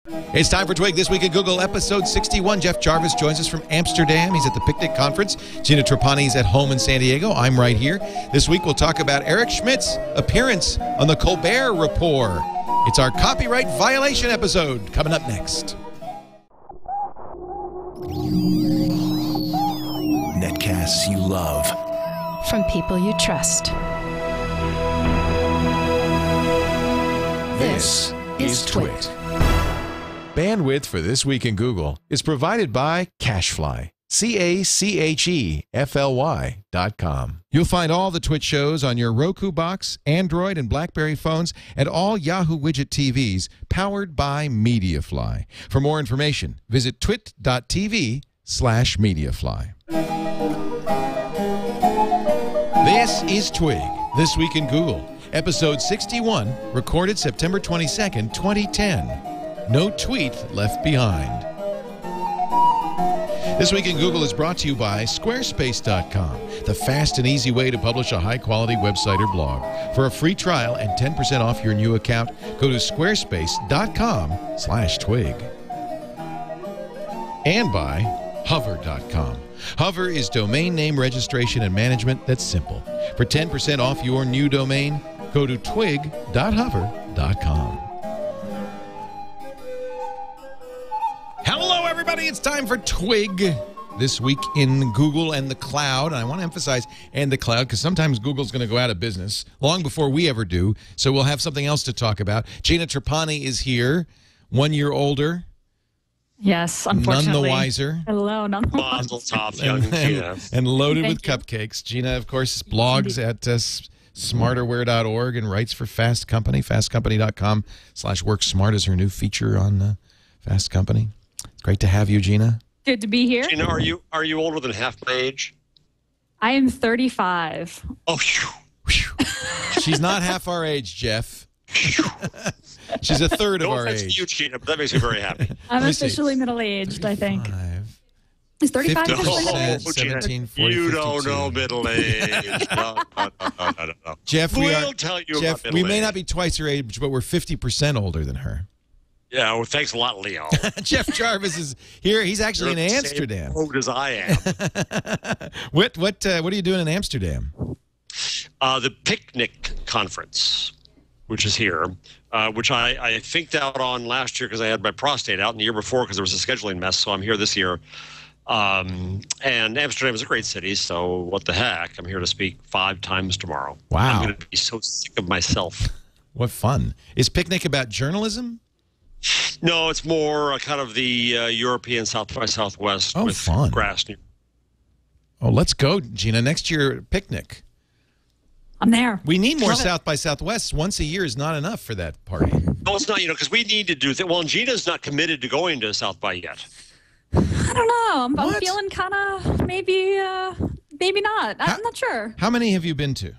It's time for Twig This Week at Google, episode 61. Jeff Jarvis joins us from Amsterdam. He's at the picnic conference. Gina Trapani is at home in San Diego. I'm right here. This week we'll talk about Eric Schmidt's appearance on the Colbert Report. It's our copyright violation episode coming up next. Netcasts you love. From people you trust. This is TWiT. Bandwidth for This Week in Google is provided by Cachefly. Cachefly.com. You'll find all the TWiT shows on your Roku box, Android, and BlackBerry phones, and all Yahoo Widget TVs powered by Mediafly. For more information, visit twit.tv/Mediafly. This is Twig, This Week in Google, episode 61, recorded September 22nd, 2010. No tweet left behind. This Week in Google is brought to you by Squarespace.com, the fast and easy way to publish a high-quality website or blog. For a free trial and 10% off your new account, go to squarespace.com/twig. And by Hover.com. Hover is domain name registration and management that's simple. For 10% off your new domain, go to twig.hover.com. Hello, everybody. It's time for Twig This Week in Google and the Cloud. And I want to emphasize and the Cloud because sometimes Google's going to go out of business long before we ever do. So we'll have something else to talk about. Gina Trapani is here, 1 year older. Yes, unfortunately. None the wiser. Hello, none the wiser. Mazel tov, young Gina. And loaded Thank with you. cupcakes. Gina, of course, blogs at smarterware.org and writes for Fast Company. Fastcompany.com/worksmart is her new feature on Fast Company. It's great to have you, Gina. Good to be here. Gina, are you older than half my age? I am 35. Oh, phew. She's not half our age, Jeff. She's a third of No our offense age. to you, Gina, but that makes me very happy. I'm Let me see. officially middle-aged, I think. 35. Is 35 50%. officially middle-aged? 17, 40, you 52. don't know middle age. No. Jeff, We'll tell you Jeff, about we middle may age. not be twice her age, but we're 50% older than her. Yeah, well, thanks a lot, Leo. Jeff Jarvis is here. He's actually You're in the same Amsterdam. old as I am. What are you doing in Amsterdam? The picnic conference, which is here, which I thinked out on last year because I had my prostate out, and the year before because there was a scheduling mess. So I'm here this year. And Amsterdam is a great city, so what the heck? I'm here to speak 5 times tomorrow. Wow. I'm going to be so sick of myself. What fun. Is Picnic about journalism? No, it's more kind of the European South by Southwest with fun. grass. Oh, let's go, Gina. Next year, Picnic. I'm there. We need more Love it. South by Southwest. Once a year is not enough for that party. No, it's not, because we need to do things. Well, and Gina's not committed to going to South by yet. I don't know. I'm What? feeling kind of maybe not. I'm not sure. How many have you been to?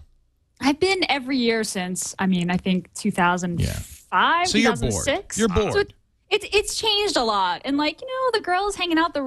I've been every year since, I think 2005, So you're bored. 2006. You're bored. So it's changed a lot. And the girls handing out the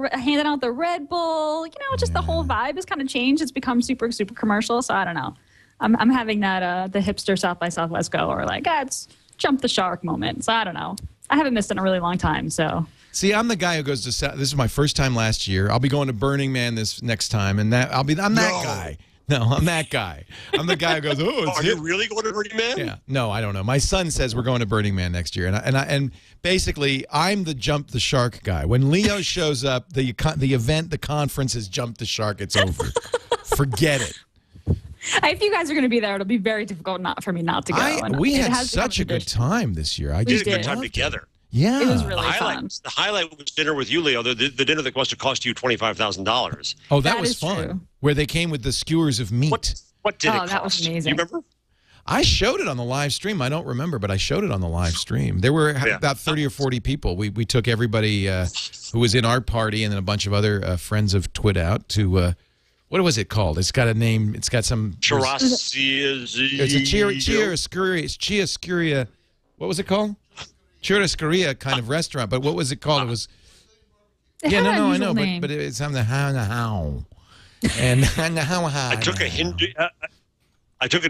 Red Bull, just the whole vibe has kind of changed. It's become super, super commercial. So I don't know. I'm having that the hipster South by Southwest go or it's jump the shark moment. So I don't know. I haven't missed it in a really long time. So. See, I'm the guy who goes to South. This is my first time last year. I'll be going to Burning Man this next time, and I'm that guy. No, I'm that guy. I'm the guy who goes, oh, it's Are hip. you really going to Burning Man? Yeah. No, I don't know. My son says we're going to Burning Man next year, and basically I'm the jump the shark guy. When Leo shows up, the event, the conference has jumped the shark. It's over. Forget it. If you guys are going to be there, it'll be very difficult for me not to go. We had such a good time this year. We had a good time together. Yeah. It was really fun. The highlight was dinner with you, Leo. The dinner that must have cost you $25,000. Oh, that That was is fun. true. Where they came with the skewers of meat. What did it cost? That was amazing. You remember? I showed it on the live stream. I don't remember, but I showed it on the live stream. There were about 30 or 40 people. We took everybody who was in our party and then a bunch of other friends of TWiT out to, what was it called? It's got a name. It's got some... It's a Chiaroscuro. What was it called? Churrascaria kind of restaurant, but what was it called? It was... It had an I know, unusual name. but it's on the how. And I took a Hindu... I took a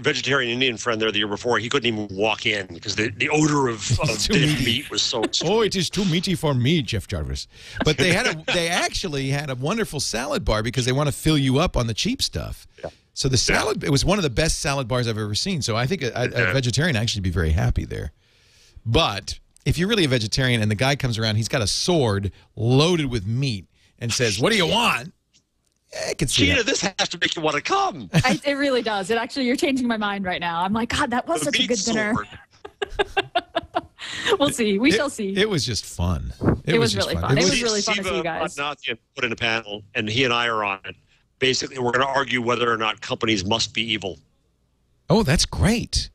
vegetarian Indian friend there the year before. He couldn't even walk in because the odor of dead meat was so strong. Oh, it is too meaty for me, Jeff Jarvis. But they actually had a wonderful salad bar because they want to fill you up on the cheap stuff. Yeah. So the salad, it was one of the best salad bars I've ever seen. So I think a vegetarian actually be very happy there. But if you're really a vegetarian and the guy comes around, he's got a sword loaded with meat and says, "What do you want?" I can see Gina, that. this has to make you want to come. It really does. It actually, you're changing my mind right now. I'm like, God, that was such a good dinner. We'll see. We shall see. It was just fun. It was really fun. It was really fun to see you guys. Put in a panel, and he and I are on it. Basically, we're going to argue whether or not companies must be evil. Oh, that's great.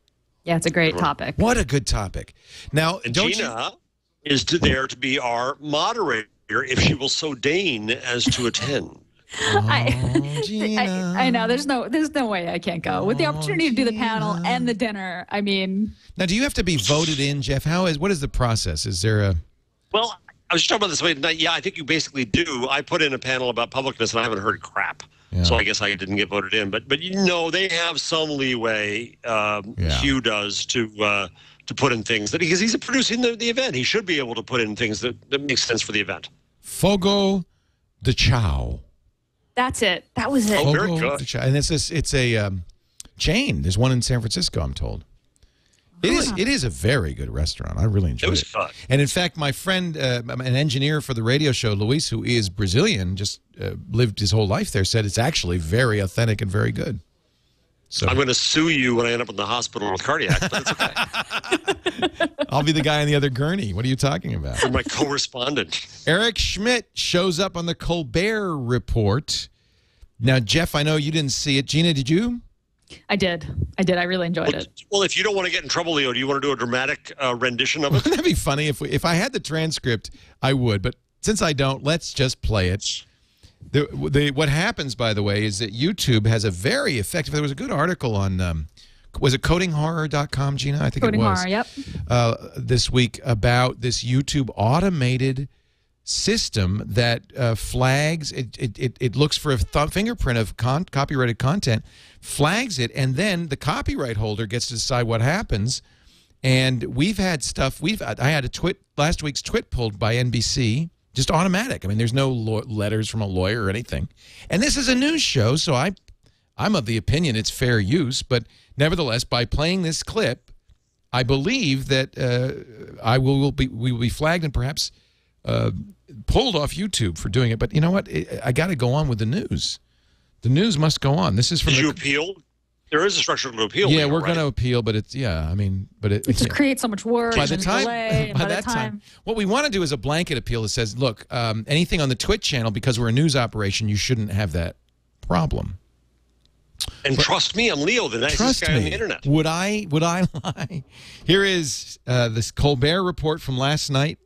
Yeah, it's a great topic. What a good topic. Now, and Gina is there to be our moderator if she will so deign as to attend. I know there's no way I can't go with the opportunity to do the panel and the dinner. I mean, now, do you have to be voted in, Jeff? What is the process? Is there a? Well, I was talking about this way. Yeah, I think you basically do. I put in a panel about publicness, and I haven't heard crap. Yeah. So I guess I didn't get voted in. But you know, they have some leeway. Hugh does to put in things because he's producing the event. He should be able to put in things that make sense for the event. Fogo de Chao. That's it. That was it. Oh, very good. And it's a chain. There's one in San Francisco, I'm told. It is a very good restaurant. I really enjoyed it. It was fun. And in fact, my friend, an engineer for the radio show, Luis, who is Brazilian, just lived his whole life there, said it's actually very authentic and very good. So I'm going to sue you when I end up in the hospital with cardiac, but it's okay. I'll be the guy on the other gurney. What are you talking about? You're my correspondent. Eric Schmidt shows up on the Colbert Report. Now, Jeff, I know you didn't see it. Gina, did you? I did. I really enjoyed it. Well, if you don't want to get in trouble, Leo, do you want to do a dramatic rendition of it? Wouldn't that be funny? If I had the transcript, I would. But since I don't, let's just play it. What happens, by the way, is that YouTube has a very effective. There was a good article on, was it codinghorror.com, Gina? I think Coding it was. Horror, yep. This week about this YouTube automated system that flags. It looks for a had of copyrighted content, flags it, and then the copyright holder gets to decide what happens. And we've had stuff. I had last week's twit pulled by NBC. Just automatic. I mean, there's no letters from a lawyer or anything. And this is a news show, so I'm of the opinion it's fair use. But nevertheless, by playing this clip, I believe that we will be flagged and perhaps pulled off YouTube for doing it. But you know what? I got to go on with the news. The news must go on. This is from. Did you appeal? There is a structure to appeal. Yeah, we're going to appeal, but it's it just creates so much work. By that time, what we want to do is a blanket appeal that says, look, anything on the TWiT channel, because we're a news operation, you shouldn't have that problem. And trust me, I'm Leo, the nicest guy on the internet. Would I lie? Here is this Colbert Report from last night.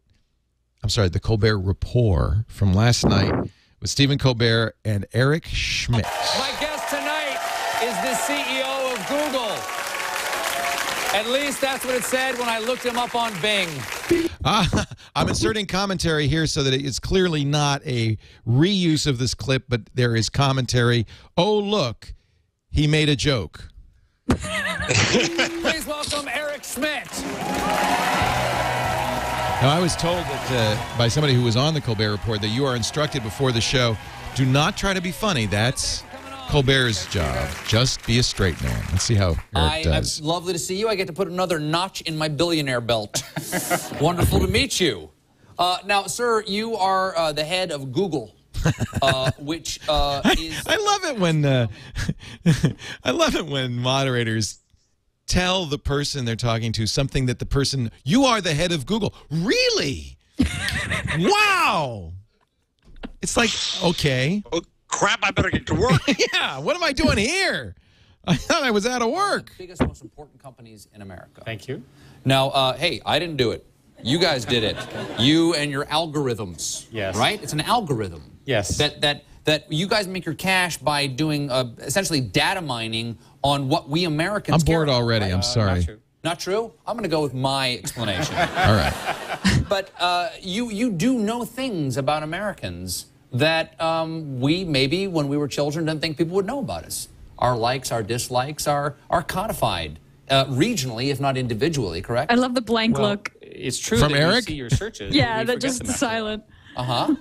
I'm sorry, the Colbert Rapport from last night with Stephen Colbert and Eric Schmidt. My guest tonight is the CEO of Google. At least that's what it said when I looked him up on Bing. I'm inserting commentary here so that it's clearly not a reuse of this clip, but there is commentary. Oh, look, he made a joke. Please welcome Eric Schmidt. Now, I was told that by somebody who was on the Colbert Report that you are instructed before the show, do not try to be funny. That's Colbert's job. Just be a straight man. Let's see how Eric does. It's lovely to see you. I get to put another notch in my billionaire belt. Wonderful to meet you. Now, sir, you are the head of Google, which is... I love it when I love it when moderators tell the person they're talking to something that the person, you are the head of Google. Really? Wow. It's like, okay. Oh, crap, I better get to work. Yeah, what am I doing here? I thought I was out of work. Biggest, most important companies in America. Thank you. Now, hey, I didn't do it. You guys did it. You and your algorithms. Yes. Right? It's an algorithm. Yes. That you guys make your cash by doing essentially data mining on what we Americans I'm bored care about, already. right? I'm sorry. Not true. Not true? I'm going to go with my explanation. All right. But you do know things about Americans that we maybe when we were children didn't think people would know about us. Our likes, our dislikes are codified regionally, if not individually, correct? I love the blank look. It's true From that Eric? we see your searches. Yeah, but we that forget just them the after a while. silent. Uh-huh.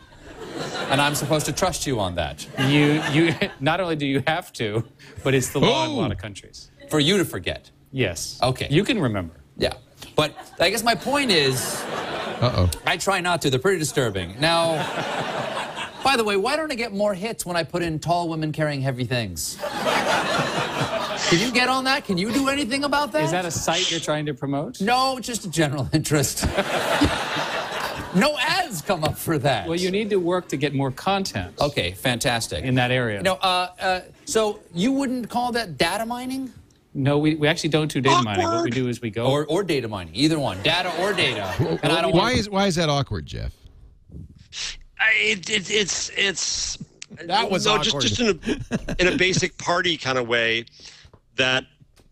And I'm supposed to trust you on that. You not only do you have to, but it's the law in a lot of countries. For you to forget. Yes. Okay. You can remember. Yeah. But I guess my point is, I try not to. They're pretty disturbing. Now, by the way, why don't I get more hits when I put in tall women carrying heavy things? Can you get on that? Can you do anything about that? Is that a site you're trying to promote? No, just a general interest. No ads come up for that. Well, you need to work to get more content. Okay, fantastic. In that area. No, so you wouldn't call that data mining? No, we actually don't do data mining. What we do is we go... Or data mining, either one, data or data. And I don't Why is that awkward, Jeff? It's That was awkward. just in a basic party kind of way that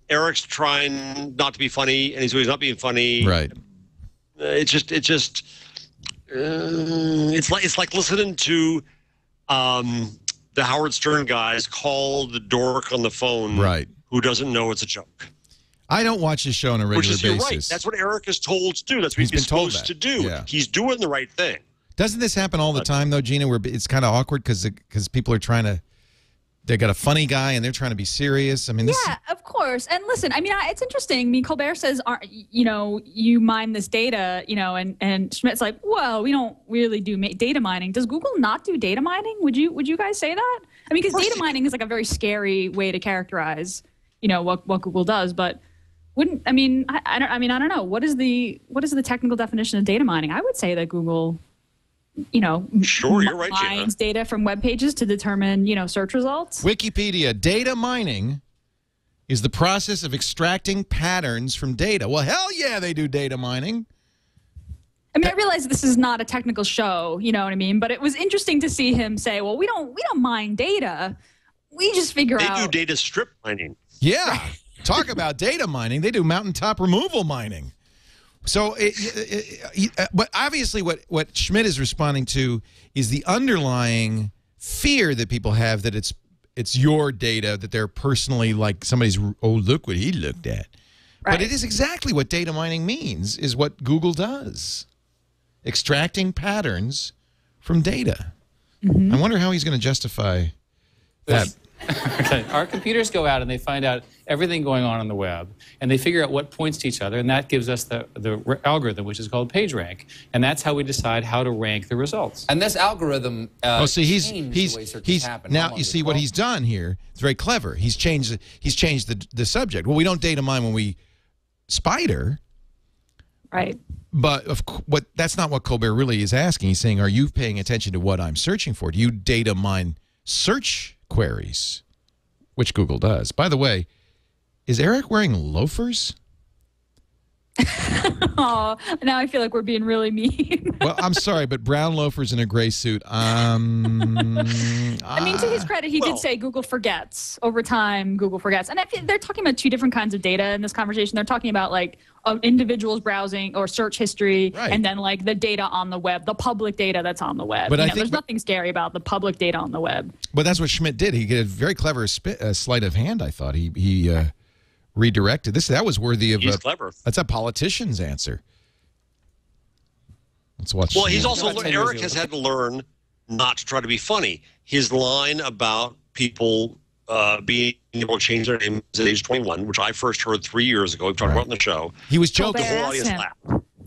Eric's trying not to be funny and he's not being funny. Right. It's like listening to the Howard Stern guys call the dork on the phone Right. who doesn't know it's a joke. I don't watch this show on a Which regular is, you're basis. right. That's what Eric is told to do. That's what He's been he's told supposed that. to do. Yeah. He's doing the right thing. Doesn't this happen all the time, though, Gina, where it's kind of awkward because people are trying to, they got a funny guy and they're trying to be serious? I mean, this Yeah, of course. And listen, I mean, it's interesting. I mean, Colbert says, you mine this data, and Schmidt's like, well, we don't really do data mining. Does Google not do data mining? Would you guys say that? I mean, because data mining is like a very scary way to characterize, what Google does. But I don't know. What is the technical definition of data mining? I would say that Google, Sure, you're right, Gina. mines data from web pages to determine, search results. Wikipedia, data mining is the process of extracting patterns from data. Well, hell yeah, they do data mining. I mean, I realize this is not a technical show, you know what I mean? But it was interesting to see him say, well, we don't mine data. We just figure out. They do data strip mining. Yeah. Talk about data mining. They do mountaintop removal mining. So, but obviously what Schmidt is responding to is the underlying fear that people have that it's your data, that they're personally like somebody's, oh, look what he looked at. Right. But it is exactly what data mining means, is what Google does. Extracting patterns from data. Mm-hmm. I wonder how he's going to justify that. Okay. Our computers go out and they find out everything going on the web, and they figure out what points to each other, and that gives us the algorithm, which is called PageRank, and that's how we decide how to rank the results. And this algorithm see, he's now you see what he's done here. It's very clever. He's changed the subject. Well, we don't data mine when we spider, right? But that's not what Colbert really is asking. He's saying, are you paying attention to what I'm searching for? Do you data mine search queries, which Google does? By the way, is Eric wearing loafers? Oh, now I feel like we're being really mean. Well, I'm sorry, but brown loafers in a gray suit. I mean, to his credit, he did say Google forgets. Over time, Google forgets. And they're talking about two different kinds of data in this conversation. They're talking about like individuals browsing or search history, right, and then like the data on the web, the public data that's on the web. But there's nothing scary about the public data on the web. But that's what Schmidt did. He did a very clever sleight of hand, I thought. He redirected this. That was worthy of. He's clever. That's a politician's answer. Let's watch. Well, he's also Eric has had to learn not to try to be funny. His line about people being able to change their names at age 21, which I first heard 3 years ago. We've talked about in the show. He was joking. The whole audience laughed.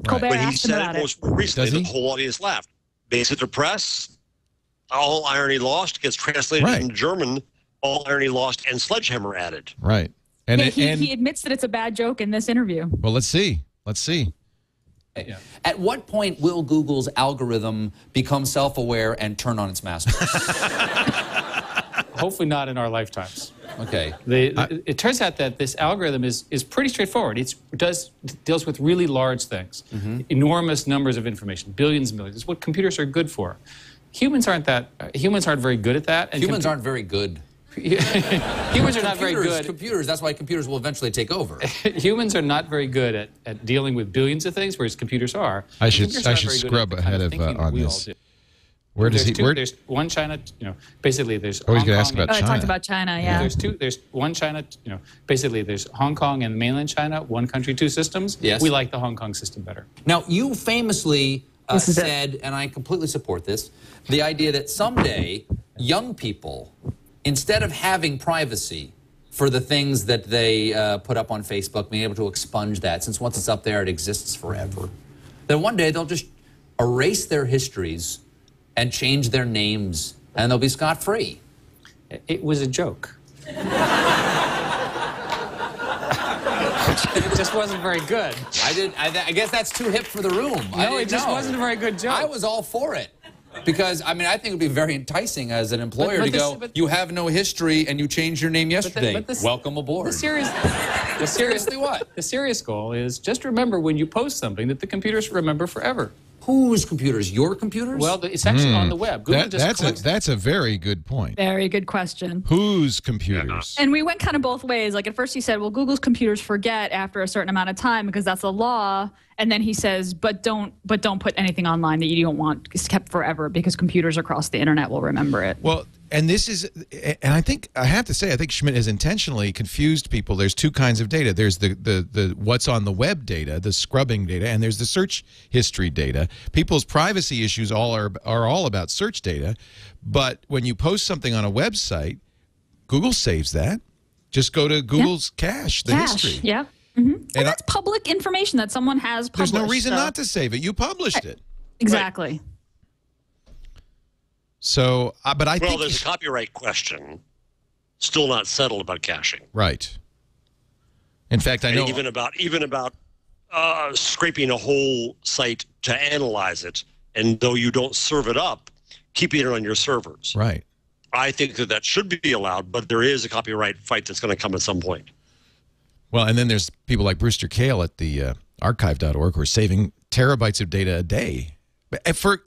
Colbert When he said it most recently, the whole audience laughed. Base at the press, all irony lost, gets translated in German, all irony lost, and sledgehammer added. Right. And, he admits that it's a bad joke in this interview. Well, let's see. Let's see. Yeah. At what point will Google's algorithm become self-aware and turn on its masters? Hopefully not in our lifetimes. Okay. It turns out that this algorithm is pretty straightforward. It deals with really large things, enormous numbers of information, billions and millions. It's what computers are good for. Humans aren't very good at that. And humans aren't very good. Humans are not very good. Computers, that's why computers will eventually take over. Humans are not very good at dealing with billions of things, whereas computers are. I should scrub ahead of on this. Where does he? There's one China. Basically there's. Oh, he's Hong going to ask Kong about I China. talked about China, yeah. There's one China. Basically there's Hong Kong and mainland China. One country, two systems. Yes. We like the Hong Kong system better. Now, you famously said, and I completely support this, the idea that someday young people, instead of having privacy for the things that they put up on Facebook, being able to expunge that, since once it's up there, it exists forever, then one day they'll just erase their histories and change their names, and they'll be scot-free. It was a joke. It just wasn't very good. I guess that's too hip for the room. No, it just wasn't a very good joke. I was all for it. Because, I mean, I think it would be very enticing as an employer to go, you have no history and you changed your name yesterday. Welcome aboard. Seriously what? The serious goal is just remember when you post something that the computers remember forever. Whose computers? Your computers? Well, it's actually on the web. Google That's a very good point. Very good question. Whose computers? And we went kind of both ways. Like at first he said, well, Google's computers forget after a certain amount of time because that's a law. And then he says, but don't put anything online that you don't want kept forever because computers across the internet will remember it. Well, and this is, and I have to say, I think Schmidt has intentionally confused people. There's two kinds of data. There's the what's on the web data, the scrubbing data, and there's the search history data. People's privacy issues are all about search data, but when you post something on a website, Google saves that. Just go to Google's cache, the history. Yeah. Mm-hmm. And that's public information that someone has published. There's no reason not to save it. You published it. Exactly. Right. So, but I think... Well, there's a copyright question still not settled about caching. Right. In fact, I know... Even about scraping a whole site to analyze it, and though you don't serve it up, keeping it on your servers. Right. I think that should be allowed, but there is a copyright fight that's going to come at some point. Well, and then there's people like Brewster Kahle at the archive.org who are saving terabytes of data a day. And for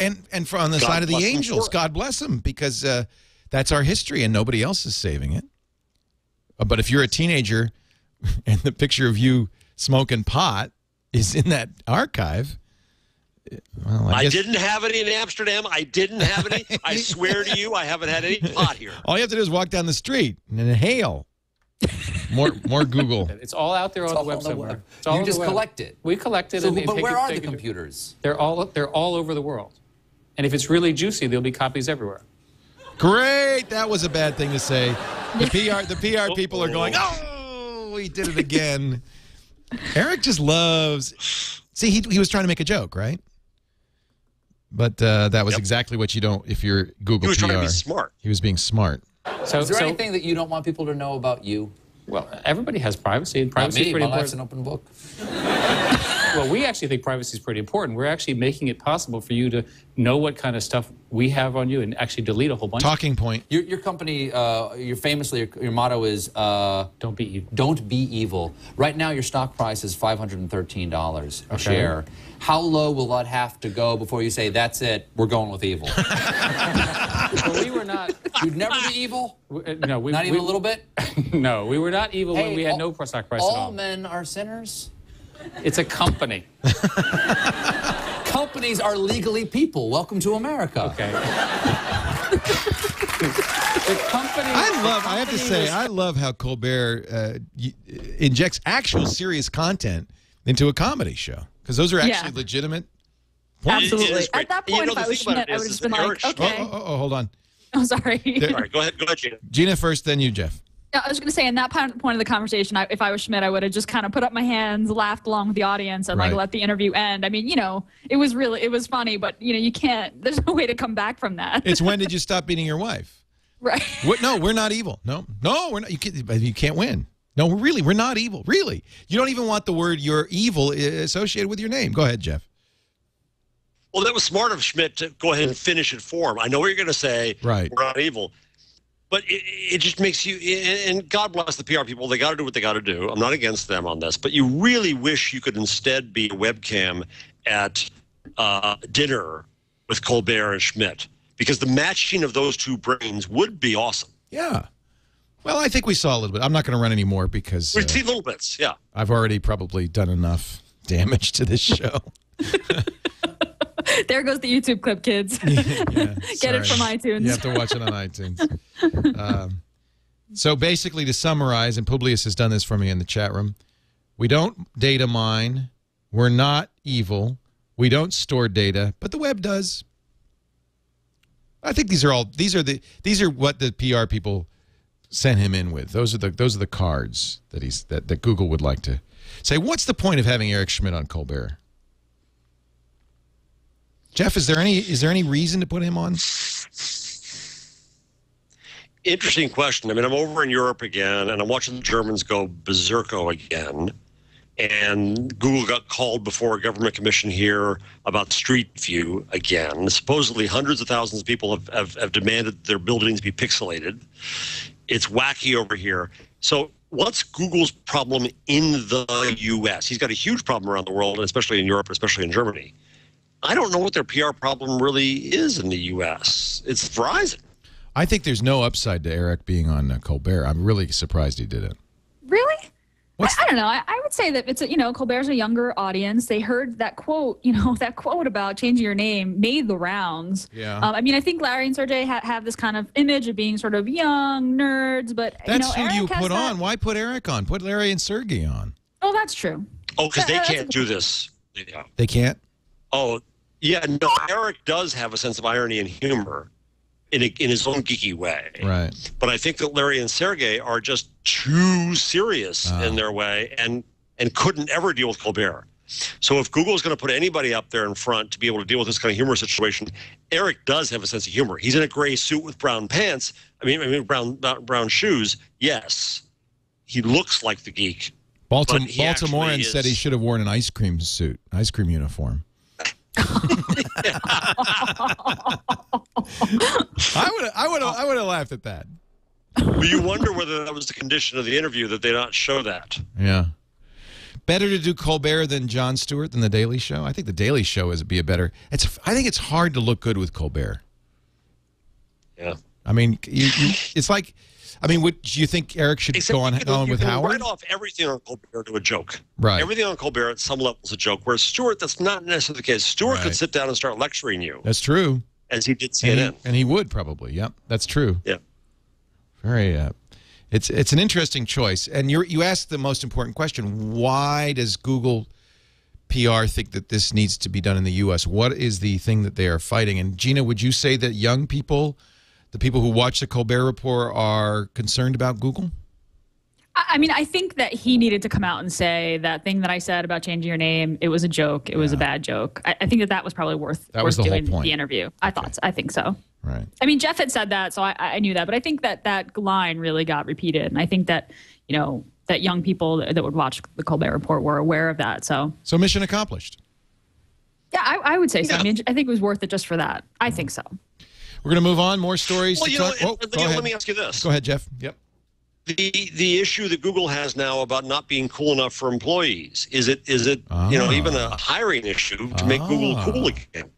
on the side of the angels, God bless them, because that's our history and nobody else is saving it. But if you're a teenager and the picture of you smoking pot is in that archive, well, I didn't have any in Amsterdam. I didn't have any. I swear to you, I haven't had any pot here. All you have to do is walk down the street and inhale. More Google. It's all out there on the web somewhere. You just collect it. We collect it. But where are the computers? They're all over the world. And if it's really juicy, there'll be copies everywhere. Great. That was a bad thing to say. The PR people are going, oh, he did it again. Eric just loves... See, he was trying to make a joke, right? But that was exactly what you don't if you're Google PR. He was trying to be smart. He was being smart. So, is there anything that you don't want people to know about you? Well, everybody has privacy. Privacy is pretty important. Life's an open book. Well, we actually think privacy is pretty important. We're actually making it possible for you to know what kind of stuff we have on you and actually delete a whole bunch. Talking point. Your company, your motto is... don't be evil. Don't be evil. Right now, your stock price is $513 a share. How low will that have to go before you say, that's it, we're going with evil? Well, we were not... You'd never be evil? No. Not even a little bit? No, we were not evil when we had no stock price at all. All men are sinners? It's a company. Companies are legally people. Welcome to America. Okay. I have to say, I love how Colbert injects actual serious content into a comedy show. Because those are actually legitimate points. Absolutely. At that point, if I was Schmidt, I would have just been like, okay. Oh, hold on. Oh, sorry. All right, go ahead, Gina. Gina first, then you, Jeff. Yeah, I was going to say, in that point of the conversation, if I was Schmidt, I would have just kind of put up my hands, laughed along with the audience, and like let the interview end. I mean, it was funny, but you can't. There's no way to come back from that. It's when did you stop beating your wife? Right. No, we're not evil. No, we're not. You can't win. No, we're not evil. Really, you don't even want the word "you're evil" associated with your name. Go ahead, Jeff. Well, that was smart of Schmidt to go ahead and finish it for him. I know what you're going to say. Right. We're not evil. But it just makes you, and God bless the PR people, they got to do what they got to do. I'm not against them on this, but you really wish you could instead be a webcam at dinner with Colbert and Schmidt, because the matching of those two brains would be awesome. Yeah. Well, I think we saw a little bit. I'm not going to run any more because... We see little bits, yeah. I've already probably done enough damage to this show. There goes the YouTube clip, kids. Get it from iTunes. You have to watch it on iTunes. So basically, to summarize, and Publius has done this for me in the chat room, we don't data mine. We're not evil. We don't store data, but the web does. I think these are what the PR people sent him in with. Those are the cards that Google would like to say. What's the point of having Eric Schmidt on Colbert? Jeff, is there any reason to put him on? Interesting question. I mean, I'm over in Europe again, and I'm watching the Germans go berserko again. And Google got called before a government commission here about Street View again. Supposedly, hundreds of thousands of people have demanded their buildings be pixelated. It's wacky over here. So what's Google's problem in the U.S.? He's got a huge problem around the world, and especially in Europe, especially in Germany. I don't know what their PR problem really is in the U.S. It's Verizon. I think there's no upside to Eric being on Colbert. I'm really surprised he did it. Really? I don't know. I would say that it's Colbert's a younger audience. They heard that quote, that quote about changing your name made the rounds. Yeah. I mean, I think Larry and Sergey have this kind of image of being sort of young nerds, but that's who Eric you put on. Why put Eric on? Put Larry and Sergey on. Oh, that's true. Oh, because they can't do this. Yeah. They can't? Oh, yeah. No, Eric does have a sense of irony and humor in his own geeky way. Right. But I think that Larry and Sergey are just too serious in their way and couldn't ever deal with Colbert. So if Google is going to put anybody up there in front to be able to deal with this kind of humor situation, Eric does have a sense of humor. He's in a gray suit with brown pants. I mean brown shoes. Yes. He looks like the geek. Baltimorean said he should have worn an ice cream uniform. I would have laughed at that. Well, you wonder whether that was the condition of the interview, that they not show that. Yeah. Better to do Colbert than Jon Stewart than The Daily Show? I think The Daily Show I think it's hard to look good with Colbert. Yeah. I mean, it's like, would you think Eric should go on with Howard? Write off everything on Colbert to a joke. Right. Everything on Colbert at some level is a joke. Whereas Stewart, that's not necessarily the case. Stewart could sit down and start lecturing you. That's true. As he did CNN. And he would probably. Yep. That's true. Yeah. Very. It's an interesting choice. And you asked the most important question: why does Google PR think that this needs to be done in the U.S.? What is the thing that they are fighting? And Gina, would you say that young people, the people who watch the Colbert Report, are concerned about Google? I mean, I think that he needed to come out and say that thing that I said about changing your name, it was a joke. It was a bad joke. I think that was probably worth doing the interview. I think so. Right. I mean, Jeff had said that, so I knew that. But I think that line really got repeated. And I think that, that young people that would watch the Colbert Report were aware of that. So mission accomplished. Yeah, I would say so. I mean, I think it was worth it just for that. I think so. We're going to move on. More stories to talk. Let me ask you this. Go ahead, Jeff. Yep. The issue that Google has now about not being cool enough for employees, is it even a hiring issue to make Google cool again?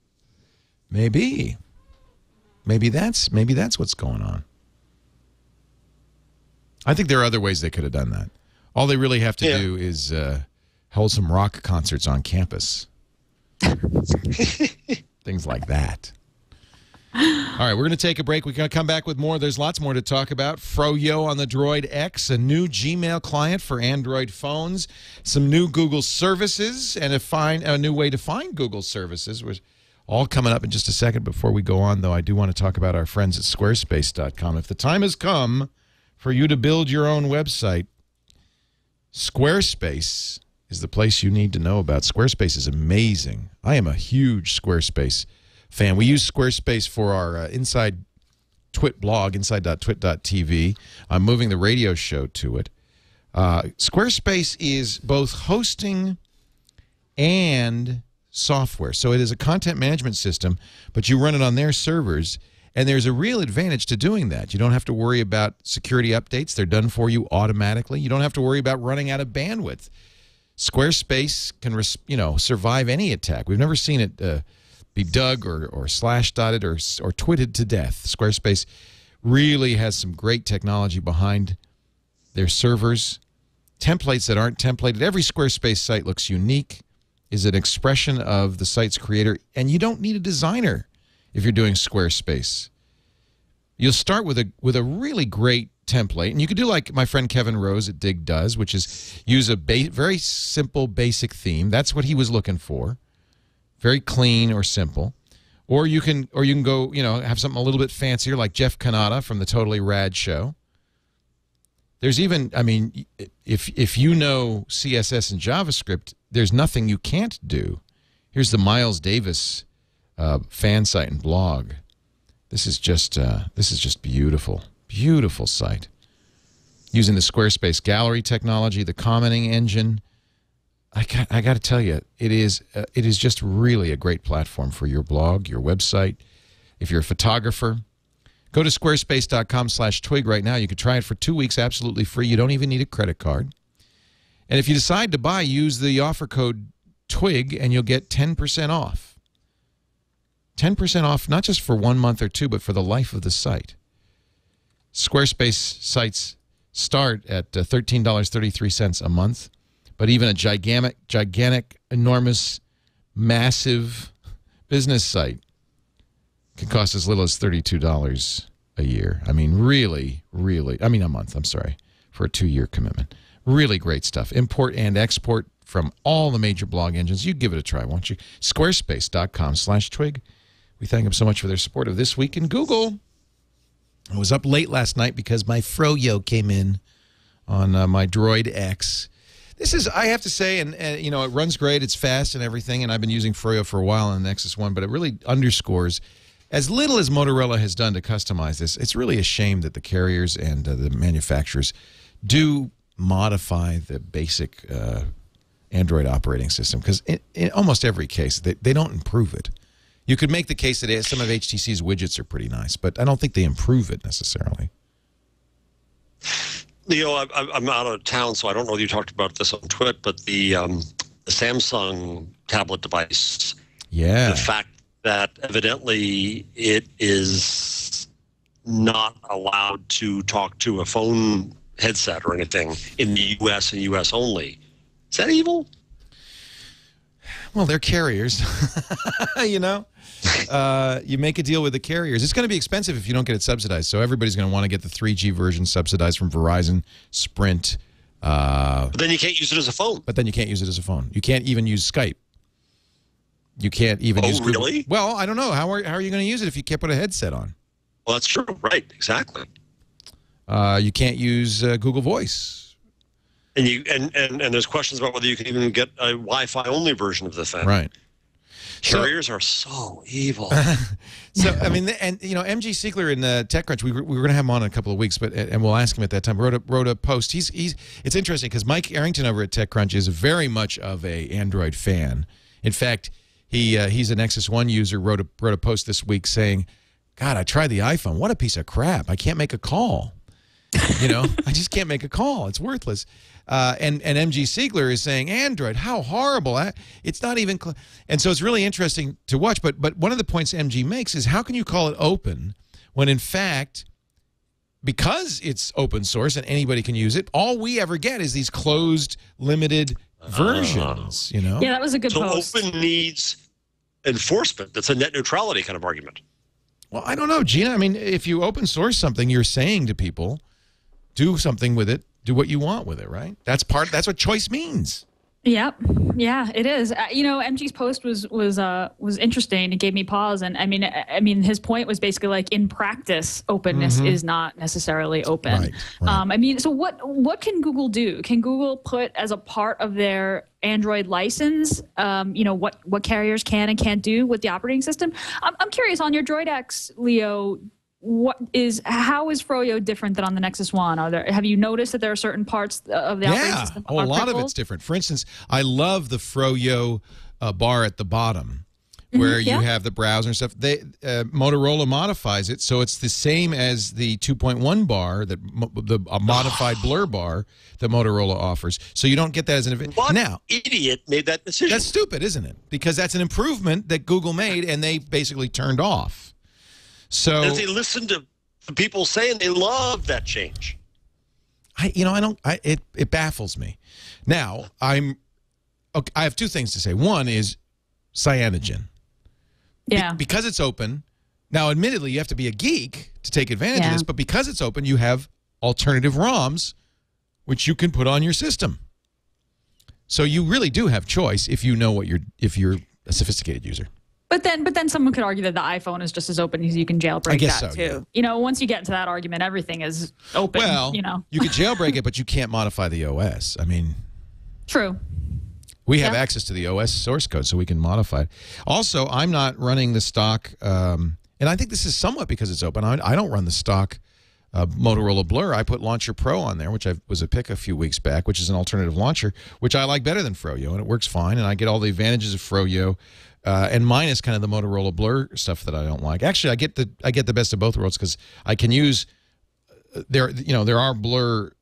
Maybe that's what's going on. I think there are other ways they could have done that. All they really have to do is hold some rock concerts on campus. Things like that. All right, we're going to take a break. We're going to come back with more. There's lots more to talk about. Froyo on the Droid X, a new Gmail client for Android phones, some new Google services, and a new way to find Google services. We're all coming up in just a second. Before we go on, though, I do want to talk about our friends at Squarespace.com. If the time has come for you to build your own website, Squarespace is the place you need to know about. Squarespace is amazing. I am a huge Squarespace fan. We use Squarespace for our Inside TWiT blog, inside.twit.tv. I'm moving the radio show to it. Squarespace is both hosting and software. So it is a content management system, but you run it on their servers, and there's a real advantage to doing that. You don't have to worry about security updates. They're done for you automatically. You don't have to worry about running out of bandwidth. Squarespace can survive any attack. We've never seen it be dug or slash-dotted or twitted to death. Squarespace really has some great technology behind their servers. Templates that aren't templated. Every Squarespace site looks unique. is an expression of the site's creator, and you don't need a designer if you're doing Squarespace. You'll start with a really great template, and you could do like my friend Kevin Rose at Dig does, which is use a very simple, basic theme. That's what he was looking for, very clean or simple. Or you can go, have something a little bit fancier, like Jeff Kanata from the Totally Rad Show. There's even, I mean, if you know CSS and JavaScript, there's nothing you can't do. Here's the Miles Davis fan site and blog. This is just beautiful. Beautiful site. Using the Squarespace gallery technology, the commenting engine. I got to tell you, it is just really a great platform for your blog, your website. If you're a photographer, go to squarespace.com/twig right now. You can try it for 2 weeks absolutely free. You don't even need a credit card. And if you decide to buy, use the offer code TWIG and you'll get 10% off. 10% off, not just for 1 month or two, but for the life of the site. Squarespace sites start at $13.33 a month, but even a gigantic, enormous, massive business site can cost as little as $32 a year. I mean, really, a month, I'm sorry, for a 2-year commitment. Really great stuff. Import and export from all the major blog engines. You give it a try, won't you? Squarespace.com/twig. We thank them so much for their support of This Week in Google. I was up late last night because my Froyo came in on my Droid X. This is, I have to say, and it runs great, it's fast and everything, and I've been using Froyo for a while on the Nexus 1, but it really underscores, as little as Motorola has done to customize this, it's really a shame that the carriers and the manufacturers do modify the basic Android operating system, because in almost every case, they don't improve it. You could make the case that some of HTC's widgets are pretty nice, but I don't think they improve it necessarily. Leo, I'm out of town, so I don't know if you talked about this on TWiT, but the Samsung tablet device, yeah, the fact that evidently it is not allowed to talk to a phone headset or anything in the U.S. and U.S. only. Is that evil? Well, they're carriers, you make a deal with the carriers. It's going to be expensive if you don't get it subsidized. So everybody's going to want to get the 3G version subsidized from Verizon, Sprint. But then you can't use it as a phone. But then you can't use it as a phone. You can't even use Skype. You can't even use Google. Really? Well, I don't know. How are you going to use it if you can't put a headset on? Well, that's true. Right. Exactly. You can't use Google Voice. And there's questions about whether you can even get a Wi-Fi only version of the thing. Right. Carriers are so evil. So I mean, and MG Siegler in TechCrunch, we were going to have him on in a couple of weeks, and we'll ask him at that time. Wrote a post. It's interesting because Mike Arrington over at TechCrunch is very much of a Android fan. In fact, he's a Nexus 1 user. Wrote a post this week saying, "God, I tried the iPhone. What a piece of crap! I can't make a call. I just can't make a call. It's worthless." And MG Siegler is saying, Android, how horrible. It's not even and so it's really interesting to watch. But one of the points MG makes is, how can you call it open when, in fact, because it's open source and anybody can use it, all we ever get is these closed, limited versions, Yeah, that was a good post. So open needs enforcement. That's a net neutrality kind of argument. Well, I don't know, Gina. I mean, if you open source something, you're saying to people, do something with it. Do what you want with it, right? That's what choice means. Yep. Yeah, it is. MG's post was interesting. It gave me pause, and I mean, his point was basically like, in practice, openness is not necessarily open. Right. So what can Google do? Can Google put as a part of their Android license, what carriers can and can't do with the operating system? I'm curious, on your Droid X, Leo, how is Froyo different than on the Nexus 1? Have you noticed that there are certain parts of the operating system? Yeah, a lot of it's different. For instance, I love the Froyo bar at the bottom, where you have the browser and stuff. Motorola modifies it so it's the same as the 2.1 bar, a modified blur bar that Motorola offers. So you don't get that as an event. What idiot made that decision? That's stupid, isn't it? Because that's an improvement that Google made, and they basically turned off. So as they listen to people saying they love that change. It baffles me. Now, okay, I have two things to say. One is Cyanogen. Yeah. Because it's open. Now, admittedly, you have to be a geek to take advantage of this, but because it's open, you have alternative ROMs, which you can put on your system. So you really do have choice if you know if you're a sophisticated user. But then someone could argue that the iPhone is just as open because you can jailbreak that too. Yeah. You know, once you get into that argument, everything is open. Well, you know, you could jailbreak it, but you can't modify the OS. I mean, true. We have access to the OS source code, so we can modify it. Also, I'm not running the stock, and I think this is somewhat because it's open. I don't run the stock Motorola Blur. I put Launcher Pro on there, which was a pick a few weeks back, which is an alternative launcher, which I like better than Froyo, and it works fine, and I get all the advantages of Froyo, and minus kind of the Motorola Blur stuff that I don't like. Actually, I get the best of both worlds because I can use there are Blur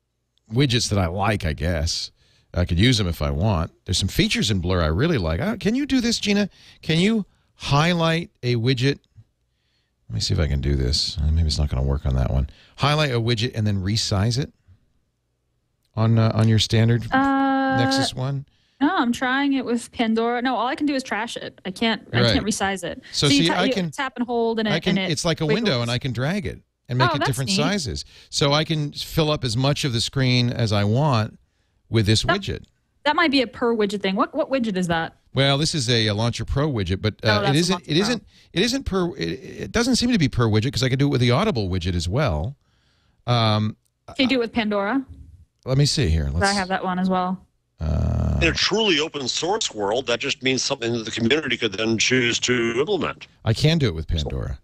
widgets that I like, I guess. I could use them if I want. There's some features in Blur I really like. Can you do this, Gina? Can you highlight a widget? Let me see if I can do this. Maybe it's not going to work on that one. Highlight a widget and then resize it on your standard Nexus one. No, I'm trying it with Pandora. No, all I can do is trash it. I can't resize it. So see, I can tap and hold, and it's like a window, and I can drag it and make it different sizes. So I can fill up as much of the screen as I want with this widget. That might be a per widget thing. What widget is that? Well, this is a Launcher Pro widget, but it doesn't seem to be per widget because I can do it with the Audible widget as well. Can you do it with Pandora? Let me see here. I have that one as well. In a truly open source world, that just means something that the community could then choose to implement. I can do it with Pandora.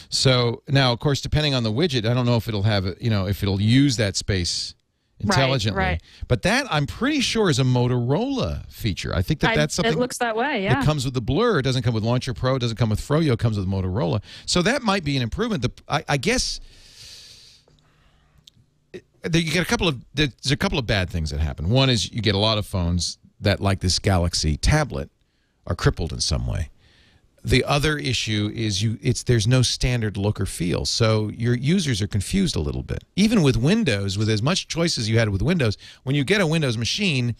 So now, of course, depending on the widget, I don't know if it'll have, if it'll use that space intelligently. Right. But that, I'm pretty sure, is a Motorola feature. I think that's something. It looks that way, yeah. It comes with the Blur. It doesn't come with Launcher Pro. It doesn't come with Froyo. It comes with Motorola. So that might be an improvement. I guess you get there's a couple of bad things that happen. One is you get a lot of phones that, like this Galaxy tablet, are crippled in some way. The other issue is there's no standard look or feel, so your users are confused a little bit. Even with Windows, with as much choice as you had with Windows, when you get a Windows machine,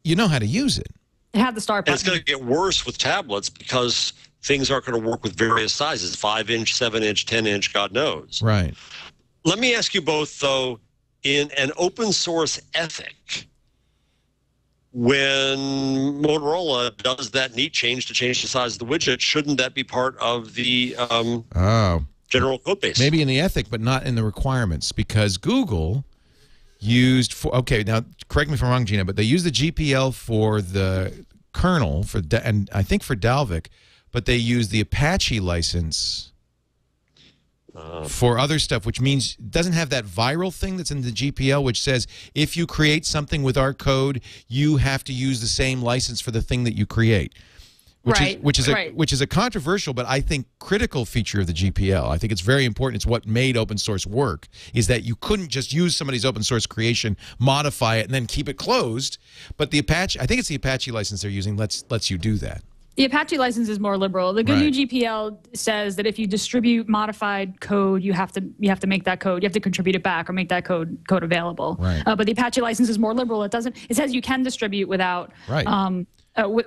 you know how to use it. It had the start button. And it's going to get worse with tablets because things aren't going to work with various sizes, 5-inch, 7-inch, 10-inch, God knows. Right. Let me ask you both, though, in an open source ethic, when Motorola does that neat change to change the size of the widget, shouldn't that be part of the general code base? Maybe in the ethic, but not in the requirements, because Google used now correct me if I'm wrong, Gina, but they used the GPL for the kernel and I think for Dalvik, but they used the Apache license for other stuff, which means it doesn't have that viral thing that's in the GPL, which says if you create something with our code, you have to use the same license for the thing that you create. Which is a controversial, but I think critical feature of the GPL. I think it's very important. It's what made open source work, is that you couldn't just use somebody's open source creation, modify it, and then keep it closed. But the Apache, I think it's the Apache license they're using, lets you do that. The Apache license is more liberal. The GNU GPL says that if you distribute modified code, you have to make that code, you have to contribute it back or make that code available. Right. But the Apache license is more liberal. It says you can distribute without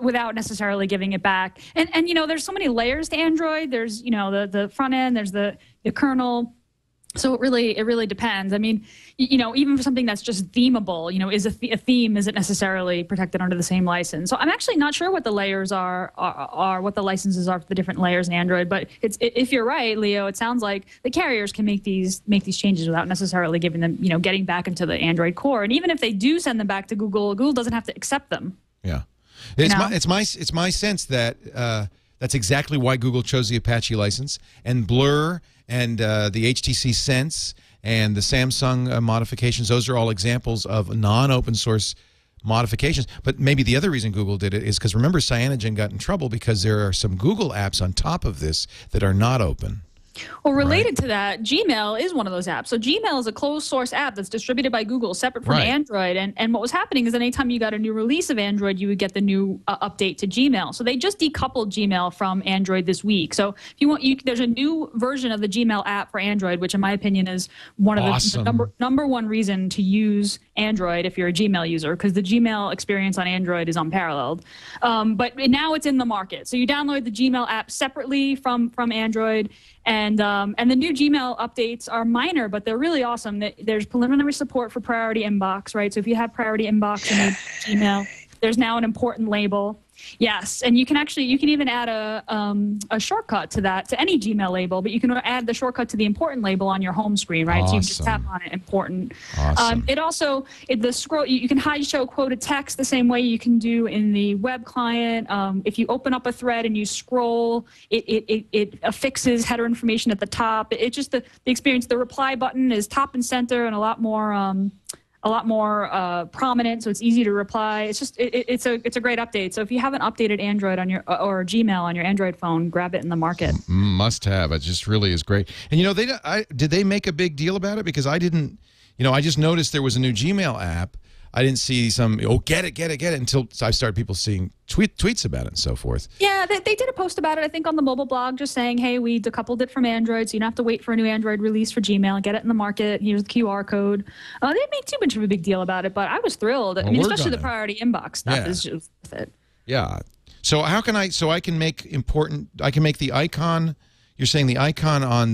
without necessarily giving it back. And there's so many layers to Android. There's the front end. There's the kernel. So it really depends. I mean, even for something that's just themable, is a theme isn't necessarily protected under the same license. So I'm actually not sure what the layers are what the licenses are for the different layers in Android. But if you're right, Leo, it sounds like the carriers can make these changes without necessarily giving them, getting back into the Android core. And even if they do send them back to Google, Google doesn't have to accept them. Yeah, it's my sense that that's exactly why Google chose the Apache license, and Blur and the HTC Sense and the Samsung modifications. Those are all examples of non-open source modifications. But maybe the other reason Google did it is because, remember, Cyanogen got in trouble because there are some Google apps on top of this that are not open. Well, related to that, Gmail is one of those apps. So Gmail is a closed source app that's distributed by Google, separate from Android. And what was happening is anytime you got a new release of Android, you would get the new update to Gmail. So they just decoupled Gmail from Android this week. So if you want, there's a new version of the Gmail app for Android, which in my opinion is one of the number one reason to use Android if you're a Gmail user, because the Gmail experience on Android is unparalleled. But now it's in the market. So you download the Gmail app separately from Android, and the new Gmail updates are minor, but they're really awesome. There's preliminary support for priority inbox, right? So if you have priority inbox in Gmail, there's now an important label. Yes, and you can even add a shortcut to that, to any Gmail label, but you can add the shortcut to the important label on your home screen, right? Awesome. So you just tap on it, important. Awesome. The scroll, you can hide show quoted text the same way you can do in the web client. If you open up a thread and you scroll, it affixes header information at the top. It's just the experience. The reply button is top and center and a lot more prominent, so it's easy to reply. It's just it's a great update. So if you haven't updated Android on your or Gmail on your Android phone, grab it in the market. Must have. It just really is great. And you know, did they make a big deal about it? Because I didn't. You know, I just noticed there was a new Gmail app. I didn't see some get it until I started people seeing tweets about it and so forth. Yeah, they did a post about it, I think, on the mobile blog, just saying, hey, we decoupled it from Android, so you don't have to wait for a new Android release for Gmail. Get it in the market. Here's the QR code. They didn't make too much of a big deal about it, but I was thrilled. Well, I mean, especially the priority inbox stuff is just worth it. Yeah. So how can I? So I can make I can make the icon. You're saying the icon on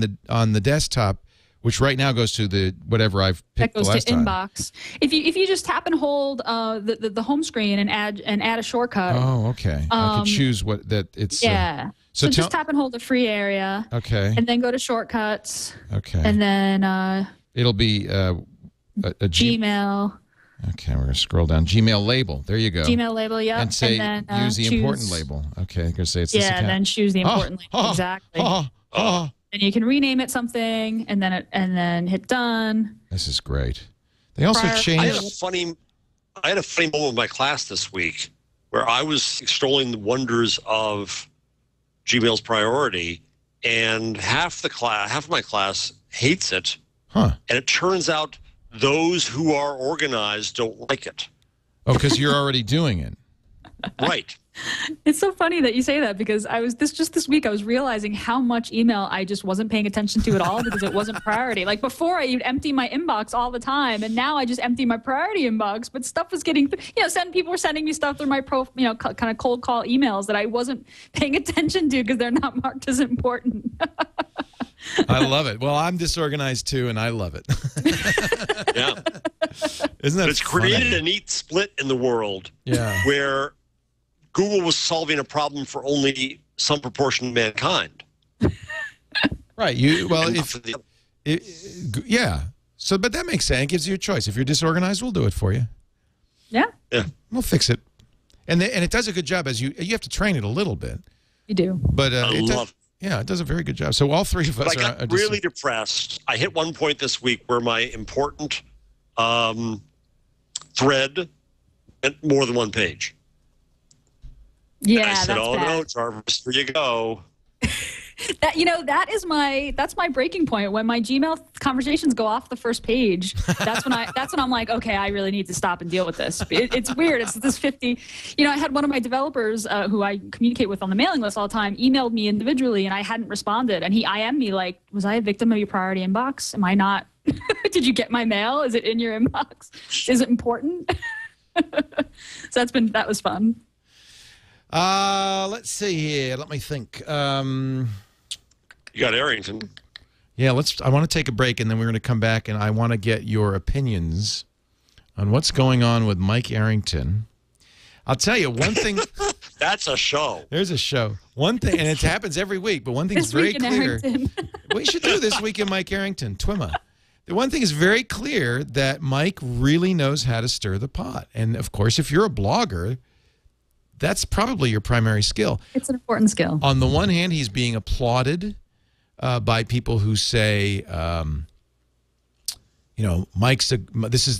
the desktop, which right now goes to the whatever I've picked the last time. That goes to inbox. If you just tap and hold the home screen and add a shortcut. Oh, okay. I could choose what that it's. Yeah. So just tap and hold the free area. Okay. And then go to shortcuts. Okay. And then it'll be a Gmail. Okay, we're gonna scroll down. Gmail label. There you go. Gmail label, yeah. And say use the important label. Okay, I'm gonna say it's this account. Yeah, then choose the important label. Exactly. And you can rename it something, and then hit done. This is great. They also changed. I had a funny moment with my class this week where I was extolling the wonders of Gmail's priority, and half of my class hates it. Huh. And it turns out those who are organized don't like it. Oh, because you're already doing it. Right. It's so funny that you say that, because this week I was realizing how much email I just wasn't paying attention to at all because it wasn't priority. Like before, I would empty my inbox all the time, and now I just empty my priority inbox. But stuff was getting, people were sending me stuff through my kind of cold call emails that I wasn't paying attention to because they're not marked as important. I love it. Well, I'm disorganized too, and I love it. Yeah. Isn't that It's created a neat split in the world where Google was solving a problem for only some proportion of mankind. Right. Yeah. So, but that makes sense. It gives you a choice. If you're disorganized, we'll do it for you. Yeah. Yeah. We'll fix it. And it does a good job. You have to train it a little bit. You do. But I love it. Yeah, it does a very good job. So all three of us I got really depressed. I hit one point this week where my important thread went more than one page. Yeah, and I said, that's "Oh bad. no, Jarvis, here you go." That's my breaking point. When my Gmail conversations go off the first page, that's when I'm like, okay, I really need to stop and deal with this. It's weird. It's this 50. I had one of my developers who I communicate with on the mailing list all the time emailed me individually, and I hadn't responded, and he IM'd me like, was I a victim of your priority inbox? Am I not? Did you get my mail? Is it in your inbox? Is it important? So that was fun. Let's see here. Let me think. You got Arrington. Yeah, I want to take a break, and then we're going to come back, and I want to get your opinions on what's going on with Mike Arrington. I'll tell you one thing. That's a show. There's a show. One thing, and it happens every week, but one thing's very clear. We should do This Week in Mike Arrington, TWiMA. The one thing is very clear, that Mike really knows how to stir the pot. And, of course, if you're a blogger, that's probably your primary skill. It's an important skill. On the one hand, he's being applauded by people who say, this is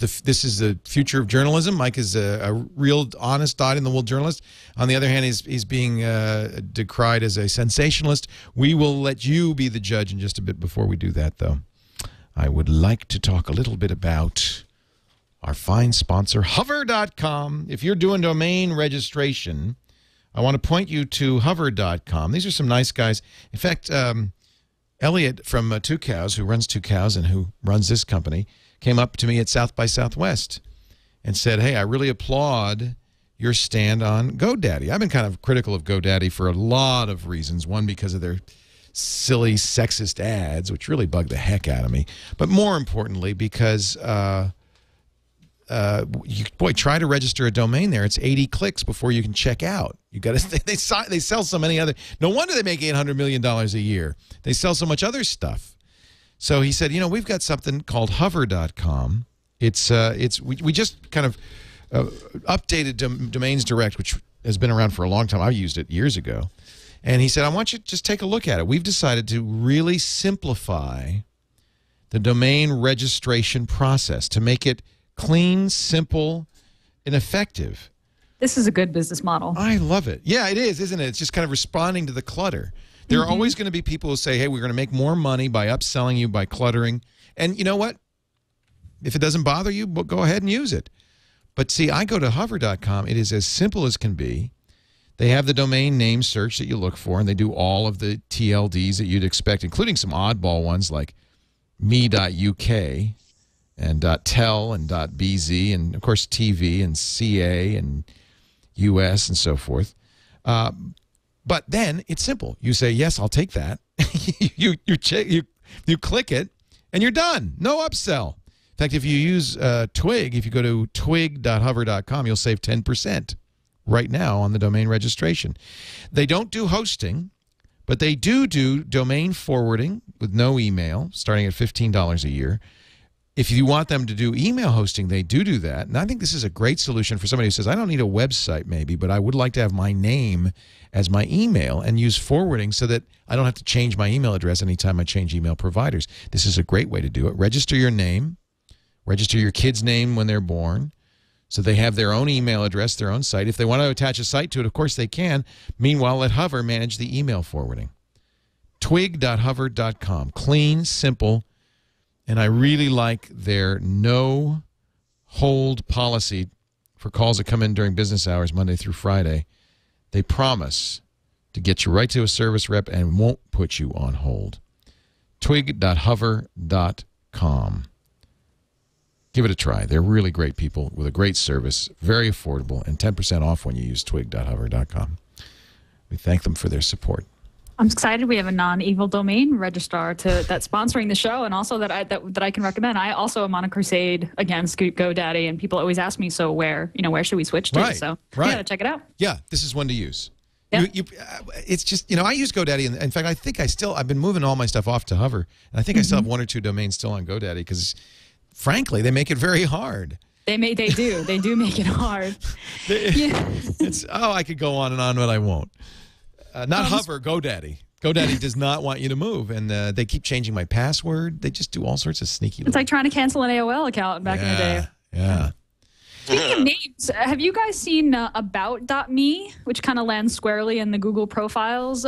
the future of journalism. Mike is a real, honest, dyed-in-the-wool journalist. On the other hand, he's being decried as a sensationalist. We will let you be the judge in just a bit. Before we do that, though, I would like to talk a little bit about our fine sponsor, Hover.com. If you're doing domain registration, I want to point you to Hover.com. These are some nice guys. In fact, Elliot from Two Cows, who runs Two Cows and who runs this company, came up to me at South by Southwest and said, hey, I really applaud your stand on GoDaddy. I've been kind of critical of GoDaddy for a lot of reasons. One, because of their silly sexist ads, which really bug the heck out of me. But more importantly, because, try to register a domain there. It's 80 clicks before you can check out. You got to. They sell so many other. No wonder they make $800 million a year. They sell so much other stuff. So he said, we've got something called Hover.com. We just kind of updated Domains Direct, which has been around for a long time. I used it years ago. And he said, I want you to just take a look at it. We've decided to really simplify the domain registration process to make it clean, simple, and effective. This is a good business model. I love it. Yeah, it is, isn't it? It's just kind of responding to the clutter. There are always going to be people who say, hey, we're going to make more money by upselling you, by cluttering. And you know what? If it doesn't bother you, well, go ahead and use it. But see, I go to hover.com. It is as simple as can be. They have the domain name search that you look for, and they do all of the TLDs that you'd expect, including some oddball ones like me.uk and .tel and .bz and, of course, TV and CA and US and so forth. But then it's simple. You say, yes, I'll take that. you click it, and you're done. No upsell. In fact, if you use Twig, if you go to twig.hover.com, you'll save 10% right now on the domain registration. They don't do hosting, but they do domain forwarding with no email, starting at $15 a year. If you want them to do email hosting, they do that. And I think this is a great solution for somebody who says, I don't need a website maybe, but I would like to have my name as my email and use forwarding so that I don't have to change my email address anytime I change email providers. This is a great way to do it. Register your name. Register your kid's name when they're born. So they have their own email address, their own site. If they want to attach a site to it, of course they can. Meanwhile, let Hover manage the email forwarding. Twig.hover.com. Clean, simple, and I really like their no-hold policy for calls that come in during business hours, Monday through Friday. They promise to get you right to a service rep and won't put you on hold. Twig.hover.com. Give it a try. They're really great people with a great service, very affordable, and 10% off when you use twig.hover.com. We thank them for their support. I'm excited we have a non-evil domain registrar that's sponsoring the show, and also that I can recommend. I also am on a crusade against GoDaddy, and people always ask me, so where should we switch to? Right, so right. Yeah, check it out. Yeah, this is one to use. Yeah. It's just, I use GoDaddy, and in fact, I think I've been moving all my stuff off to Hover, and I think I still have one or two domains still on GoDaddy because, frankly, they make it very hard. They do make it hard. I could go on and on, but I won't. Not Hover, GoDaddy. GoDaddy does not want you to move, and they keep changing my password. They just do all sorts of sneaky. It's like trying to cancel an AOL account back in the day. Yeah. Speaking of names, have you guys seen About.me, which kind of lands squarely in the Google Profiles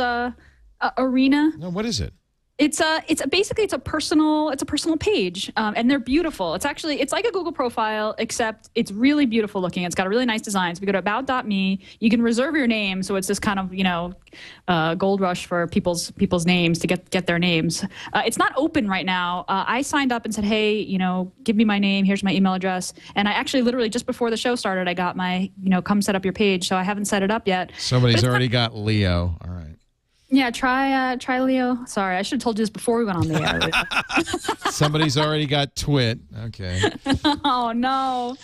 arena? No, what is it? It's basically a personal page, and they're beautiful. It's like a Google profile, except it's really beautiful looking. It's got a really nice design. So if you go to about.me, you can reserve your name. So it's this kind of gold rush for people's names to get their names. It's not open right now. I signed up and said, hey, give me my name. Here's my email address. And I actually literally just before the show started, I got my come set up your page. So I haven't set it up yet. Somebody's already got Leo. All right. Yeah, try Leo. Sorry, I should have told you this before we went on the air. Somebody's already got TWiT. Okay. Oh, no.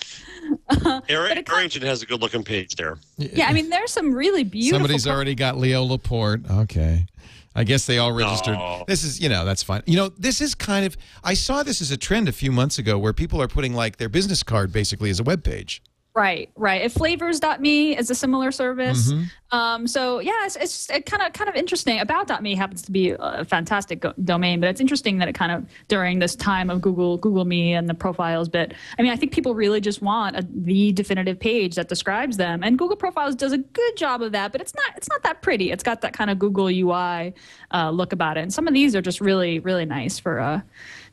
Arrington has a good-looking page there. Yeah, I mean, there's some really beautiful... Somebody's already got Leo Laporte. Okay. I guess they all registered. No. This is, that's fine. This is kind of... I saw this as a trend a few months ago where people are putting, like, their business card basically as a web page. Right. If Flavors.me is a similar service. So yeah, it's kind of interesting. About.me happens to be a fantastic domain, but it's interesting that it kind of during this time of Google Me and the profiles bit. I mean, I think people really just want the definitive page that describes them, and Google Profiles does a good job of that. But it's not that pretty. It's got that kind of Google UI look about it, and some of these are just really nice for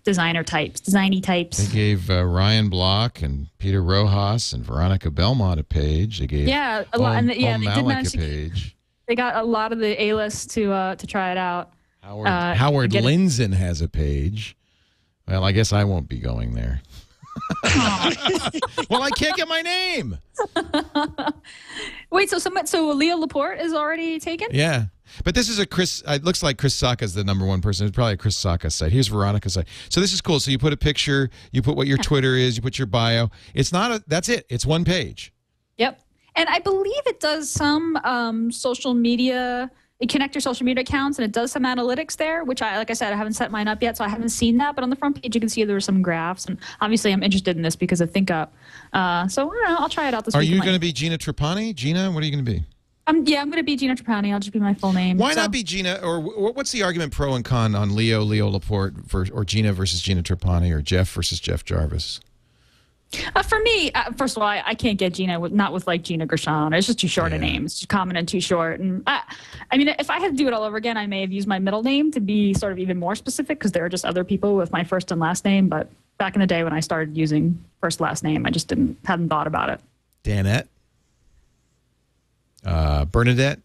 designy types. They gave Ryan Block and Peter Rojas and Veronica Belmont a page. They gave a lot, and they did manage a page. They got a lot of the A-list to try it out. Howard Lindzon has a page. Well, I guess I won't be going there. Well, I can't get my name. Wait, so Leo Laporte is already taken? Yeah. But this is a Chris, it looks like Chris Sacca's the #1 person. It's probably a Chris Sacca site. Here's Veronica's site. So this is cool. So you put a picture, you put what your Twitter is, you put your bio. It's not that's it. It's one page. Yep. And I believe it does some social media, you connect your social media accounts, and it does some analytics there, which like I said, I haven't set mine up yet, so I haven't seen that. But on the front page, you can see there were some graphs. And obviously, I'm interested in this because of ThinkUp. So I don't know, I'll try it out this week. Are you going to be Gina Trapani? Gina, what are you going to be? Yeah, I'm going to be Gina Trapani. I'll just be my full name. Why not be Gina? Or what's the argument pro and con on Leo Laporte, or Gina versus Gina Trapani, or Jeff versus Jeff Jarvis? For me, first of all, I can't get Gina not with like Gina Gershon. It's just too short a name. It's too common and too short. And I mean, if I had to do it all over again, I may have used my middle name to be sort of even more specific because there are just other people with my first and last name. But back in the day when I started using first last name, I just hadn't thought about it. Danette, Bernadette,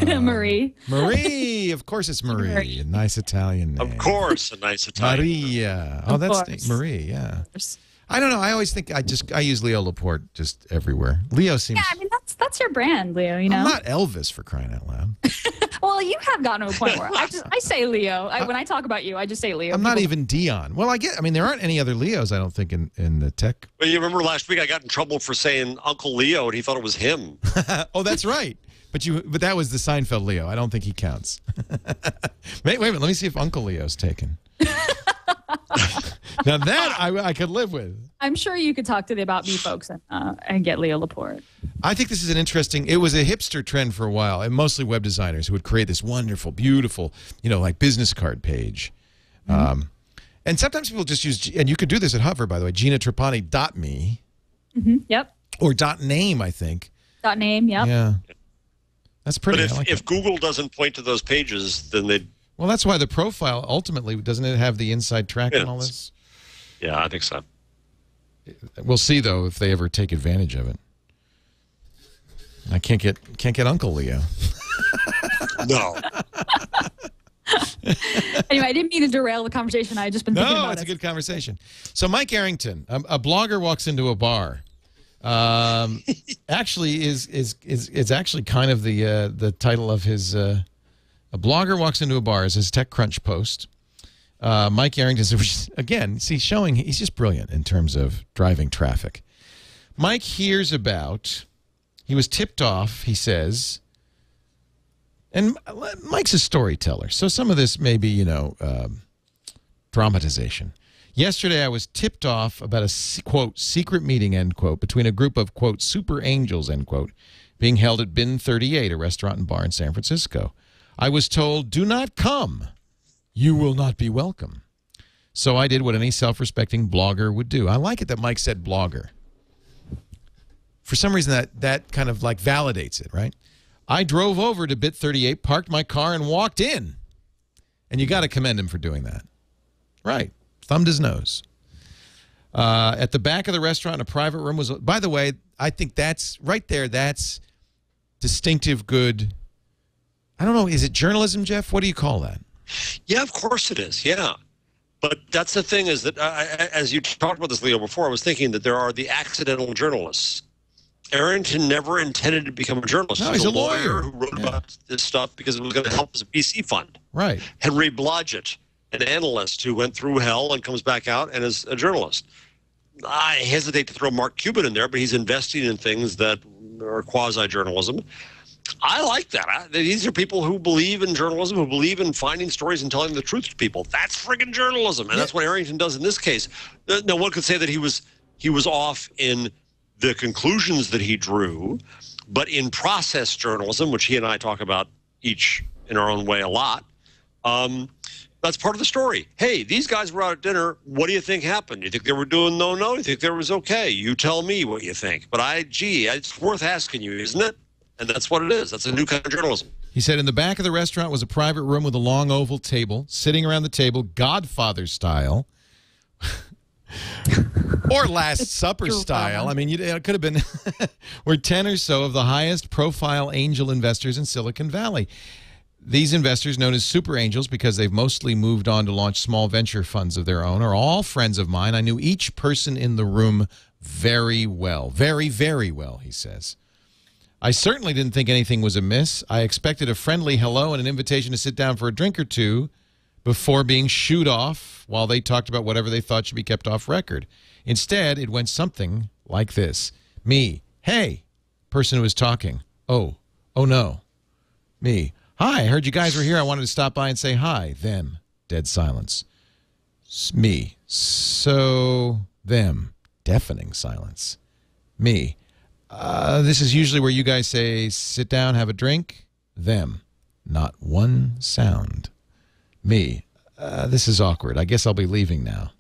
Marie. Marie, of course it's Marie. A nice Italian name. Of course, a nice Italian. Maria. Oh, that's Marie. Yeah. I don't know. I always think I use Leo Laporte just everywhere. Leo seems. Yeah, I mean that's your brand, Leo. You know. I'm not Elvis, for crying out loud. Well, you have gotten to a point where I say Leo. When I talk about you, I just say Leo. I'm not even Dion. Well, I mean, there aren't any other Leos, I don't think, in the tech. Well, you remember last week I got in trouble for saying Uncle Leo, and he thought it was him. Oh, that's right. But that was the Seinfeld Leo. I don't think he counts. wait a minute. Let me see if Uncle Leo's taken. Now that I could live with. I'm sure you could talk to the About Me folks and get Leo Laporte. I think this is an interesting. It was a hipster trend for a while, and mostly web designers who would create this wonderful, beautiful, like business card page. And sometimes people just use, and you could do this at Hover, by the way, GinaTrapani.me. Yep. Or .name, I think. .name, yep. Yeah. That's pretty. But if Google doesn't point to those pages, then they. Well, that's why the profile ultimately doesn't it have the inside track and all this? Yeah, I think so. We'll see though if they ever take advantage of it. I can't get Uncle Leo. No. Anyway, I didn't mean to derail the conversation. I had just been thinking about it. No, it's a good conversation. So Mike Arrington, a blogger walks into a bar. Actually is actually kind of the title of his a blogger walks into a bar is his TechCrunch post. Mike Arrington, again, showing he's just brilliant in terms of driving traffic. Mike hears he was tipped off, he says, and Mike's a storyteller, so some of this may be, dramatization. Yesterday, I was tipped off about a, quote, secret meeting, end quote, between a group of, quote, super angels, end quote, being held at Bin 38, a restaurant and bar in San Francisco. I was told, do not come. You will not be welcome. So I did what any self-respecting blogger would do. I like it that Mike said blogger. For some reason, that kind of like validates it, right? I drove over to Bit 38, parked my car, and walked in. And you got to commend him for doing that. Right. Thumbed his nose. At the back of the restaurant, a private room was... By the way, I think that's... Right there, that's distinctive, good... I don't know. Is it journalism, Jeff? What do you call that? Yeah, of course it is. Yeah. But that's the thing is that, as you talked about this, Leo, before, I was thinking that there are the accidental journalists. Arrington never intended to become a journalist. No, he's a lawyer who wrote about this stuff because it was going to help his VC fund. Right. Henry Blodgett, an analyst who went through hell and comes back out and is a journalist. I hesitate to throw Mark Cuban in there, but he's investing in things that are quasi-journalism. I like that. These are people who believe in journalism, who believe in finding stories and telling the truth to people. That's friggin' journalism, and that's what Arrington does in this case. Now, one could say that he was off in the conclusions that he drew, but in process journalism, which he and I talk about each in our own way a lot, that's part of the story. Hey, these guys were out at dinner. What do you think happened? You think they were doing no? You think there was okay? You tell me what you think. But it's worth asking you, isn't it? And that's what it is. That's a new kind of journalism. He said in the back of the restaurant was a private room with a long oval table. Sitting around the table, Godfather style. Or Last Supper style. I mean, it could have been were 10 or so of the highest profile angel investors in Silicon Valley. These investors, known as super angels because they've mostly moved on to launch small venture funds of their own, are all friends of mine. I knew each person in the room very well. Very, very well, he says. I certainly didn't think anything was amiss. I expected a friendly hello and an invitation to sit down for a drink or two before being shooed off while they talked about whatever they thought should be kept off record. Instead, it went something like this. Me, hey, person who was talking. Oh no. Me, hi, I heard you guys were here. I wanted to stop by and say hi. Them, dead silence. Me, so, them, deafening silence. Me, this is usually where you guys say, sit down, have a drink. Them, not one sound. Me, this is awkward. I guess I'll be leaving now.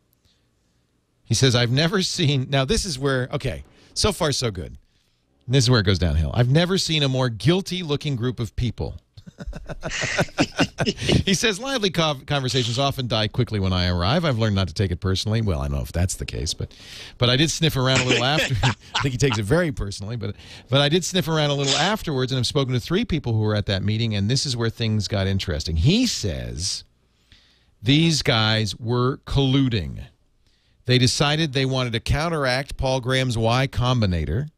He says, I've never seen, now this is where, okay, so far so good. This is where it goes downhill. I've never seen a more guilty-looking group of people. He says, lively conversations often die quickly when I arrive. I've learned not to take it personally. Well, I don't know if that's the case, but I did sniff around a little after. I think he takes it very personally, but I did sniff around a little afterwards, and I've spoken to 3 people who were at that meeting, and this is where things got interesting. He says these guys were colluding. They decided they wanted to counteract Paul Graham's Y Combinator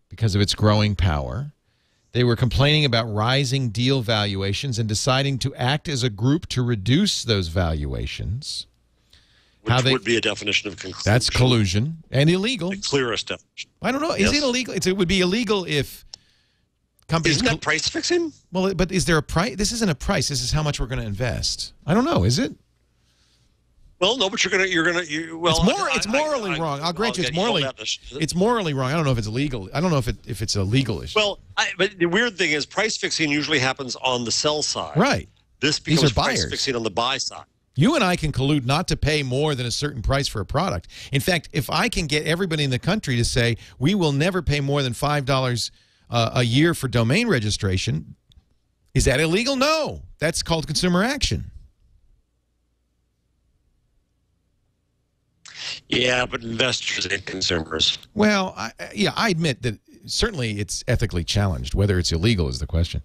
because of its growing power. They were complaining about rising deal valuations and deciding to act as a group to reduce those valuations. Which would be a definition of collusion. That's collusion and illegal. The clearest definition. I don't know. Is it illegal? It would be illegal if companies... Isn't that price fixing? Well, but is there a price? This isn't a price. This is how much we're going to invest. I don't know. Is it? Well, no, but it's morally wrong. I'll grant you it's morally wrong. I don't know if it's illegal. I don't know if it's a legal issue. Well, but the weird thing is price fixing usually happens on the sell side. Right. This becomes price fixing on the buy side. You and I can collude not to pay more than a certain price for a product. In fact, if I can get everybody in the country to say we will never pay more than $5 a year for domain registration, is that illegal? No. That's called consumer action. Yeah, but investors ain't consumers. Well, I admit that certainly it's ethically challenged. Whether it's illegal is the question.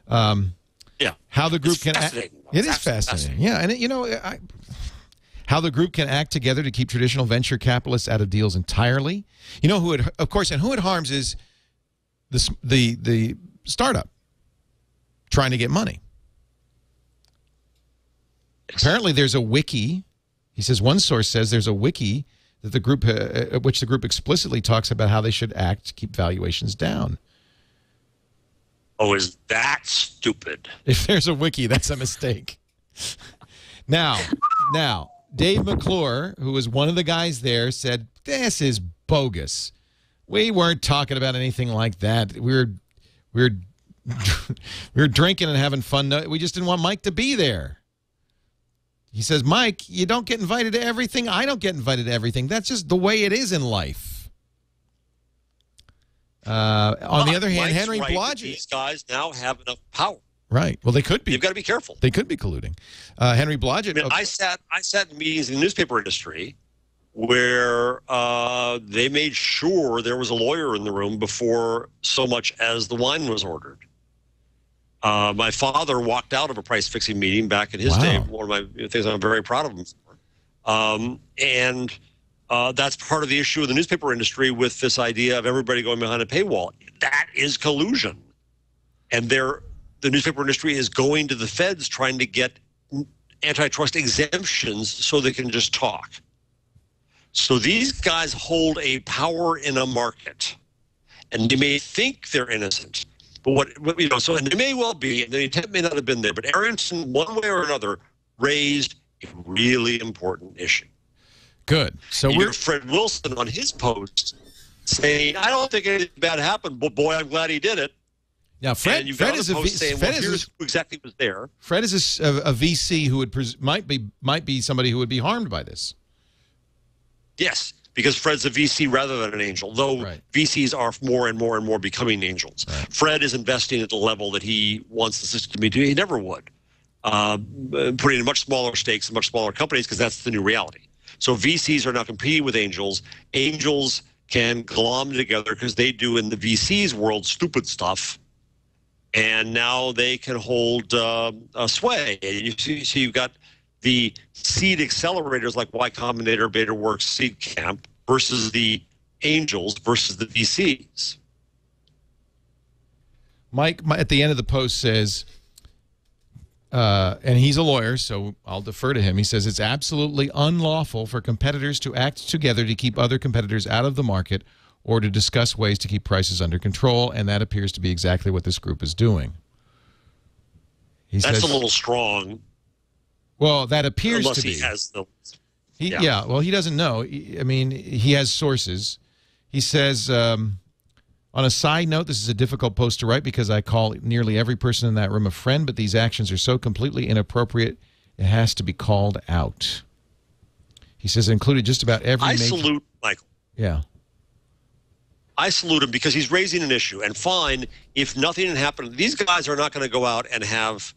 Yeah. How the group can act. It is fascinating. Yeah, and how the group can act together to keep traditional venture capitalists out of deals entirely. You know who it, of course, and who it harms is the startup trying to get money. Apparently, there's a wiki. He says one source says there's a wiki that the group, which the group explicitly talks about how they should act to keep valuations down. Oh, is that stupid? If there's a wiki, that's a mistake. Now, Dave McClure, who was one of the guys there, said, this is bogus. We weren't talking about anything like that. We were drinking and having fun. We just didn't want Mike to be there. He says, Mike, you don't get invited to everything. I don't get invited to everything. That's just the way it is in life. On the other hand, Mike's Henry right, Blodgett. These guys now have enough power. Right. Well, they could be. You've got to be careful. They could be colluding. Henry Blodgett. I mean, I sat in meetings in the newspaper industry where they made sure there was a lawyer in the room before so much as the wine was ordered. My father walked out of a price-fixing meeting back in his day. One of my things I'm very proud of him for. And that's part of the issue of the newspaper industry with this idea of everybody going behind a paywall. That is collusion. And the newspaper industry is going to the feds trying to get antitrust exemptions so they can just talk. So these guys hold a power in a market. And they may think they're innocent. But so and they may well be, and the intent may not have been there, but Arrington, one way or another, raised a really important issue. Good. So we're Fred Wilson on his post saying, I don't think anything bad happened, but boy, I'm glad he did it. Now, Fred is here's who exactly was there. Fred is a VC who might be somebody who would be harmed by this. Yes. Because Fred's a VC rather than an angel, though VCs are more and more and more becoming angels. Right. Fred is investing at the level that he wants the system to be doing. He never would. Putting in much smaller stakes in much smaller companies because that's the new reality. So VCs are now competing with angels. Angels can glom together because they do in the VC's world stupid stuff. and now they can hold a sway. And you see, so you've got the seed accelerators like Y Combinator, BetaWorks, Seed Camp versus the angels versus the VCs. Mike, at the end of the post says, and he's a lawyer, so I'll defer to him. He says it's absolutely unlawful for competitors to act together to keep other competitors out of the market or to discuss ways to keep prices under control, and that appears to be exactly what this group is doing. That's a little strong. Well, that appears to be. Unless he has the... Yeah, well, he doesn't know. I mean, he has sources. He says, on a side note, this is a difficult post to write because I call nearly every person in that room a friend, but these actions are so completely inappropriate, it has to be called out. He says it included just about every I salute Michael. Yeah. I salute him because he's raising an issue. And fine, if nothing had happened, these guys are not going to go out and have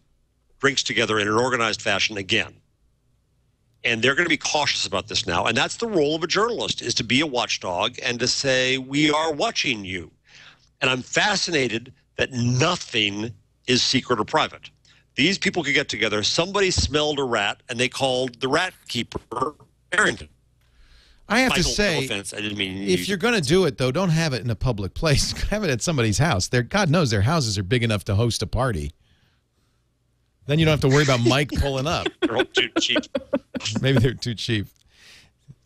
drinks together in an organized fashion again. And they're going to be cautious about this now. And that's the role of a journalist, is to be a watchdog and to say, we are watching you. And I'm fascinated that nothing is secret or private. These people could get together. Somebody smelled a rat, and they called the rat keeper Arrington. I have Michael, to say, no offense, I didn't mean if you're going to do it, though, don't have it in a public place. Have it at somebody's house. God knows their houses are big enough to host a party. Then you don't have to worry about Mike pulling up. They're all too cheap. Maybe they're too cheap.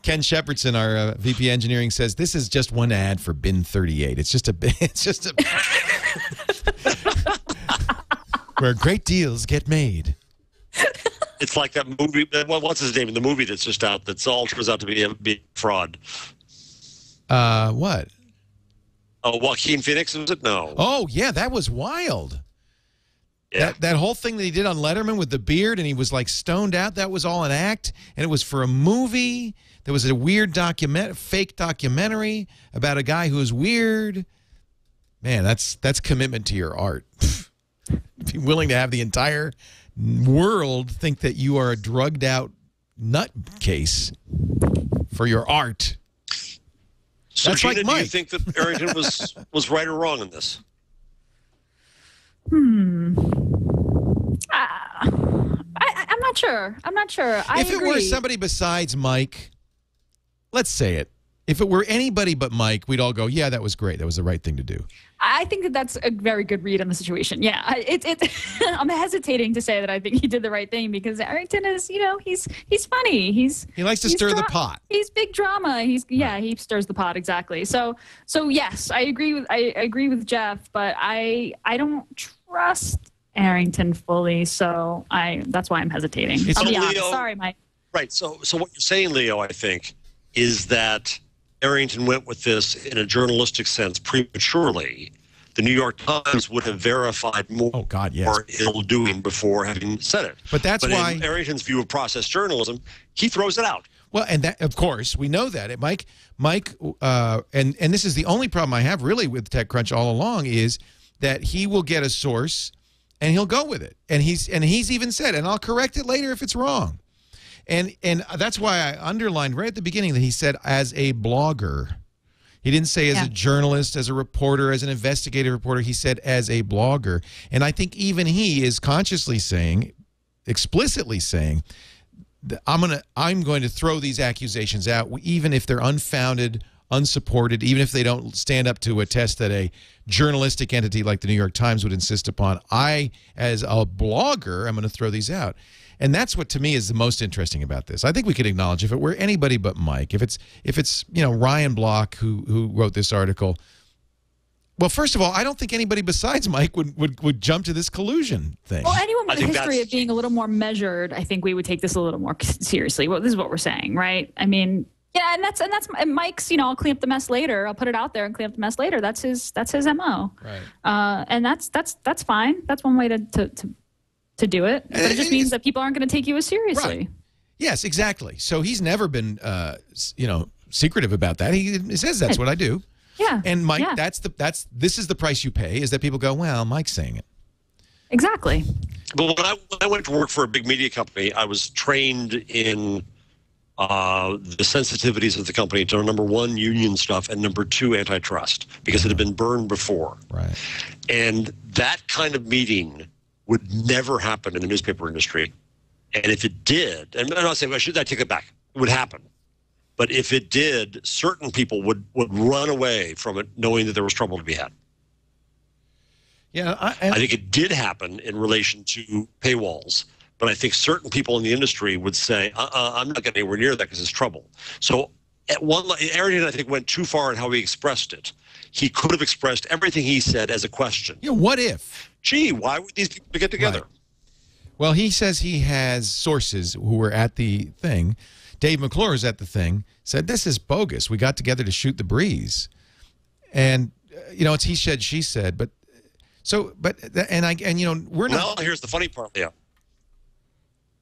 Ken Shepherdson, our VP Engineering, says this is just one ad for Bin 38. It's just a where great deals get made. It's like that movie. What's his name in the movie that's just out? That's all turns out to be a fraud. What? Oh, Joaquin Phoenix, was it? No. Oh yeah, that was wild. Yeah. That whole thing that he did on Letterman with the beard and he was like stoned out, that was all an act, and it was for a movie. There was a weird fake documentary about a guy who was weird. Man, that's commitment to your art. Be willing to have the entire world think that you are a drugged out nutcase for your art. So, that's Gina, like Mike. do you think that Arrington was right or wrong in this? I'm not sure. I'm not sure. If it were somebody besides Mike, let's say it. If it were anybody but Mike, we'd all go, yeah, that was great. That was the right thing to do. I think that that's a very good read on the situation. Yeah, I'm hesitating to say that I think he did the right thing because Arrington is, he's funny. He likes to stir the pot. He's big drama. He stirs the pot exactly. So yes, I agree with Jeff, but I don't trust Arrington fully. So that's why I'm hesitating. I'll be honest. Sorry, Mike. Right. So what you're saying, Leo, I think, is that Arrington went with this in a journalistic sense prematurely. The New York Times would have verified more ill-doing before having said it. But why in Arrington's view of process journalism, he throws it out. Well, and that, of course, we know that. Mike, and this is the only problem I have really with TechCrunch all along is that he will get a source and he'll go with it. And he's even said, and I'll correct it later if it's wrong. And that's why I underlined right at the beginning that he said as a blogger. He didn't say as a journalist, as a reporter, as an investigative reporter. He said as a blogger. And I think even he is consciously saying, explicitly saying, that I'm going to throw these accusations out, even if they're unfounded, unsupported, even if they don't stand up to a test that a journalistic entity like the New York Times would insist upon. I, as a blogger, I'm going to throw these out. And that's what to me is the most interesting about this. I think we could acknowledge if it were anybody but Mike, if it's Ryan Block who wrote this article. Well, first of all, I don't think anybody besides Mike would jump to this collusion thing. Well, anyone with a history of being a little more measured, I think we would take this a little more seriously. Well, this is what we're saying, right? I mean, yeah, and Mike's. I'll clean up the mess later. I'll put it out there and clean up the mess later. That's his MO. Right. And that's fine. That's one way to do it. But it just means that people aren't going to take you as seriously. Right. Yes, exactly. So he's never been, secretive about that. He says that's what I do. Yeah. And Mike, this is the price you pay, is that people go, well, Mike's saying it. Exactly. But when I went to work for a big media company, I was trained in the sensitivities of the company to, number one, union stuff, and number two, antitrust, because it had been burned before. Right. And that kind of meeting would never happen in the newspaper industry. And if it did, and I'm not saying, I take it back, it would happen. But if it did, certain people would run away from it knowing that there was trouble to be had. Yeah, I think it did happen in relation to paywalls. But I think certain people in the industry would say, I'm not getting anywhere near that because it's trouble. So Arrington, I think, went too far in how he expressed it. He could have expressed everything he said as a question. Yeah, what if? Gee, why would these people get together? Right. Well, he says he has sources who were at the thing. Dave McClure is at the thing, said, this is bogus. We got together to shoot the breeze. And, it's he said, she said. But, we're not. Well, here's the funny part, yeah.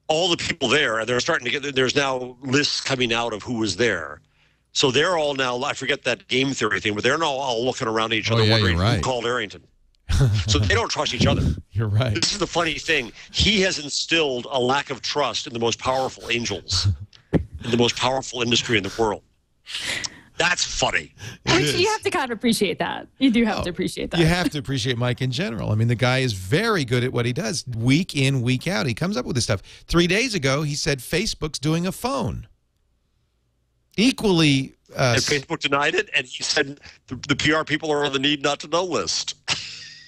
All the people there, they're starting to there's now lists coming out of who was there. So they're all now, I forget that game theory thing, but they're now all looking around at each other wondering who called Arrington. So they don't trust each other. You're right. This is the funny thing. He has instilled a lack of trust in the most powerful angels, in the most powerful industry in the world. That's funny. Which you have to kind of appreciate that. You do have to appreciate that. You have to appreciate Mike in general. I mean, the guy is very good at what he does, week in, week out. He comes up with this stuff. 3 days ago, he said Facebook's doing a phone. Equally... and Facebook denied it, and he said the PR people are on the need not to know list.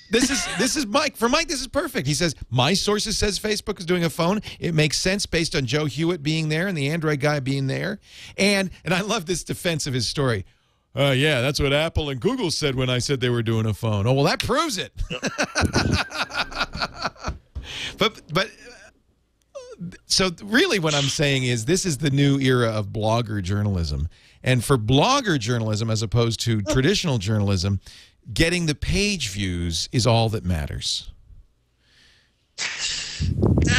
This is Mike. For Mike, this is perfect. He says, my sources says Facebook is doing a phone. It makes sense based on Joe Hewitt being there and the Android guy being there. And I love this defense of his story. Yeah, that's what Apple and Google said when I said they were doing a phone. Oh, well, that proves it. But so really what I'm saying is this is the new era of blogger journalism. And for blogger journalism, as opposed to traditional journalism, getting the page views is all that matters.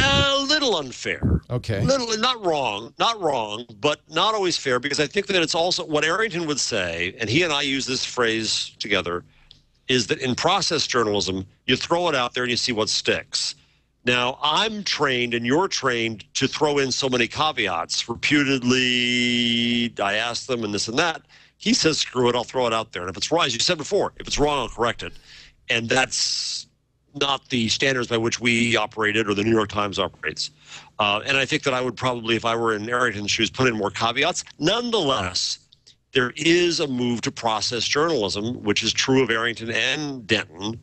A little unfair. Okay. Not wrong, but not always fair, because I think that it's also what Arrington would say, and he and I use this phrase together, is that in process journalism, you throw it out there and you see what sticks. Now, I'm trained and you're trained to throw in so many caveats. Reputedly, I ask them and this and that. He says, screw it, I'll throw it out there. And if it's wrong, as you said before, if it's wrong, I'll correct it. And that's not the standards by which we operated or the New York Times operates. And I think that I would probably, if I were in Arrington's shoes, put in more caveats. Nonetheless, there is a move to process journalism, which is true of Arrington and Denton.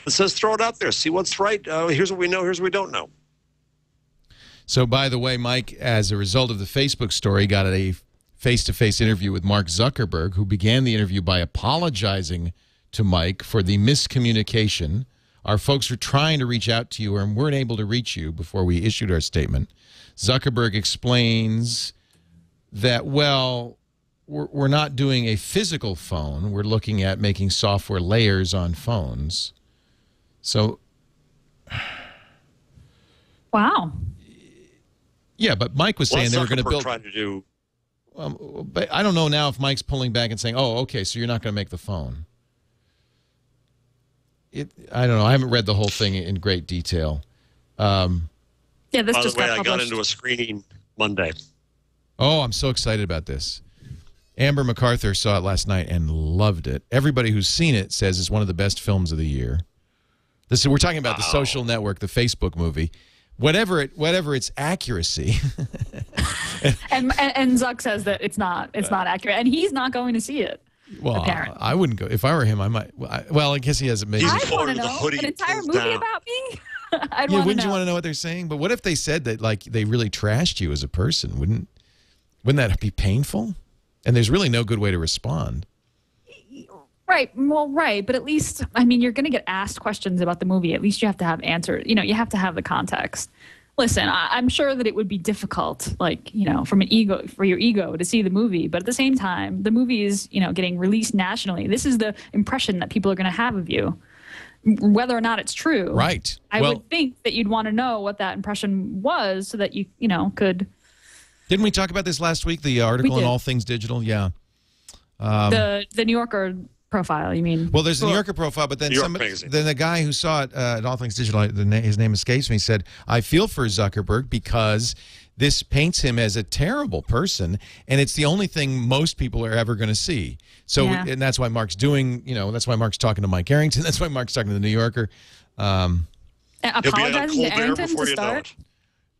It says throw it out there, see what's right. Here's what we know, here's what we don't know. So, by the way, Mike, as a result of the Facebook story, got a face-to-face interview with Mark Zuckerberg, who began the interview by apologizing to Mike for the miscommunication. Our folks were trying to reach out to you and weren't able to reach you before we issued our statement. Zuckerberg explains that, well, we're not doing a physical phone. We're looking at making software layers on phones. So, wow. Yeah, but Mike was saying they were going to build. Trying to do. But I don't know now if Mike's pulling back and saying, "Oh, okay, so you're not going to make the phone." I don't know. I haven't read the whole thing in great detail. Yeah, this by just the way, got I got into a screening Monday. Oh, I'm so excited about this. Amber MacArthur saw it last night and loved it. Everybody who's seen it says it's one of the best films of the year. We're talking about the Social Network, the Facebook movie. Whatever its accuracy. and Zuck says that it's not accurate, and he's not going to see it. Well, apparently. I wouldn't go. If I were him, I might. Well, I guess he hasn't made. I want to know an entire movie about me. I'd want to wouldn't you want to know what they're saying? But what if they said that, like, they really trashed you as a person? Wouldn't that be painful? And there's really no good way to respond. Right. Well, right. But at least, I mean, you're going to get asked questions about the movie. At least you have to have answers. You know, you have to have the context. Listen, I'm sure that it would be difficult, like, you know, for your ego to see the movie. But at the same time, the movie is, you know, getting released nationally. This is the impression that people are going to have of you, whether or not it's true. Right. I would think that you'd want to know what that impression was so that you know, could. Didn't we talk about this last week? The article on All Things Digital? Yeah. The New Yorker profile, you mean? Well, there's the New Yorker profile, but then then the guy who saw it at All Things Digital, his name escapes me, said, I feel for Zuckerberg because this paints him as a terrible person, and it's the only thing most people are ever going to see. So, and that's why Mark's doing, that's why Mark's talking to Mike Arrington. That's why Mark's talking to the New Yorker. Apologizing to Arrington to start.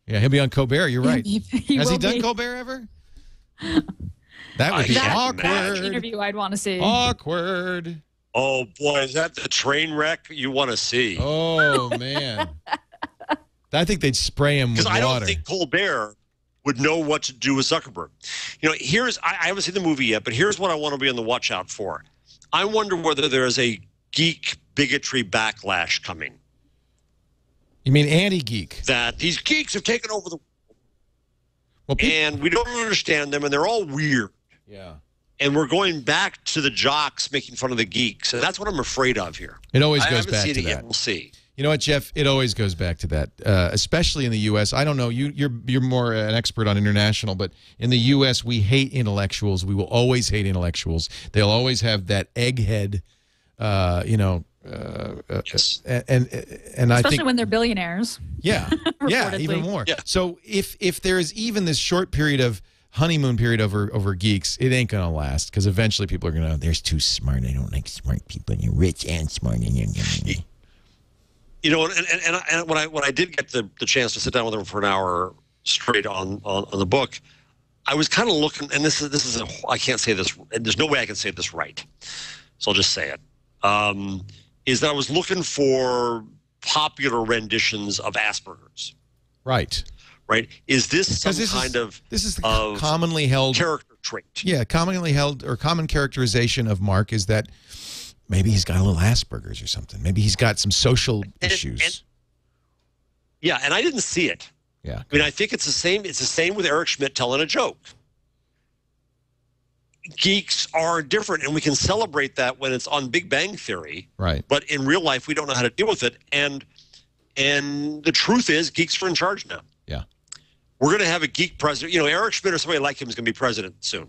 Yeah, he'll be on Colbert. You're right. Has he done Colbert ever? That would be awkward. That's the interview I'd want to see. Awkward. Oh, boy, is that the train wreck you want to see? Oh, man. I think they'd spray him with water. Because I don't think Colbert would know what to do with Zuckerberg. I haven't seen the movie yet, but here's what I want to be on the watch out for. I wonder whether there is a geek bigotry backlash coming. You mean anti-geek? That these geeks have taken over the world. And we don't understand them, and they're all weird. Yeah. And we're going back to the jocks making fun of the geeks. And that's what I'm afraid of here. It always goes back to that. I haven't seen it yet. We'll see. You know what, Jeff? It always goes back to that, especially in the U.S. I don't know. You're more an expert on international, but in the U.S. we hate intellectuals. We will always hate intellectuals. They'll always have that egghead, yes. and especially I think when they're billionaires. Yeah, yeah, even more. Yeah. So if there is even this short period of honeymoon period over geeks, it ain't gonna last because eventually people are gonna. They're too smart. I don't like smart people. You're rich and smart. And when I did get the chance to sit down with him for an hour straight on the book, I was kind of looking, and this is I can't say this. There's no way I can say this right, so I'll just say it. Is that I was looking for popular renditions of Asperger's. Right. Right. Is this some kind of commonly held character trait? Yeah, commonly held or common characterization of Mark is that maybe he's got a little Asperger's or something. Maybe he's got some social issues. And I didn't see it. Yeah. I mean, I think it's the same. It's the same with Eric Schmidt telling a joke. Geeks are different, and we can celebrate that when it's on Big Bang Theory. Right. But in real life, we don't know how to deal with it. And the truth is, geeks are in charge now. Yeah. We're going to have a geek president. Eric Schmidt or somebody like him is going to be president soon.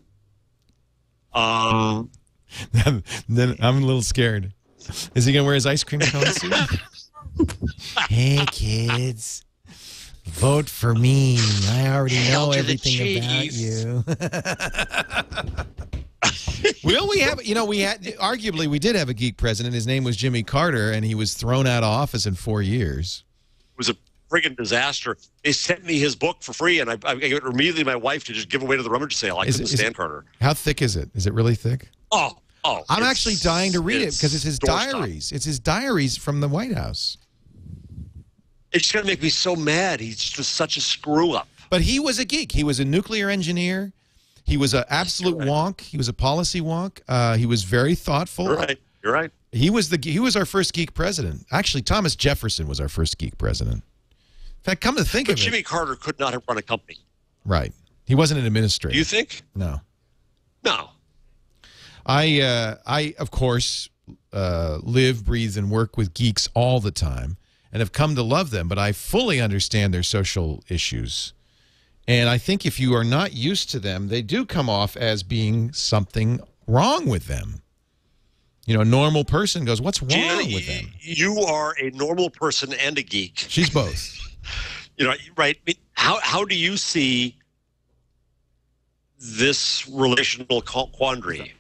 Then I'm a little scared. Is he going to wear his ice cream cone suit? Hey, kids. Vote for me. I already know everything about you. Will we have, arguably we did have a geek president. His name was Jimmy Carter, and he was thrown out of office in 4 years. It was a friggin' disaster. They sent me his book for free, and I got immediately my wife to just give away to the rummage sale. I couldn't stand Carter. How thick is it? Is it really thick? Oh. I'm actually dying to read it because it's his diaries. It's his diaries from the White House. It's just going to make me so mad. He's just such a screw-up. But he was a geek. He was a nuclear engineer. He was an absolute wonk. He was a policy wonk. He was very thoughtful. You're right. He was our first geek president. Actually, Thomas Jefferson was our first geek president. In fact, come to think of it. But Jimmy Carter could not have run a company. Right. He wasn't an administrator. Do you think? No. No. I of course, live, breathe, and work with geeks all the time and have come to love them, but I fully understand their social issues. And I think if you are not used to them, they do come off as being something wrong with them. A normal person goes, what's wrong with them? You are a normal person and a geek. She's both. Right? How do you see this relational quandary?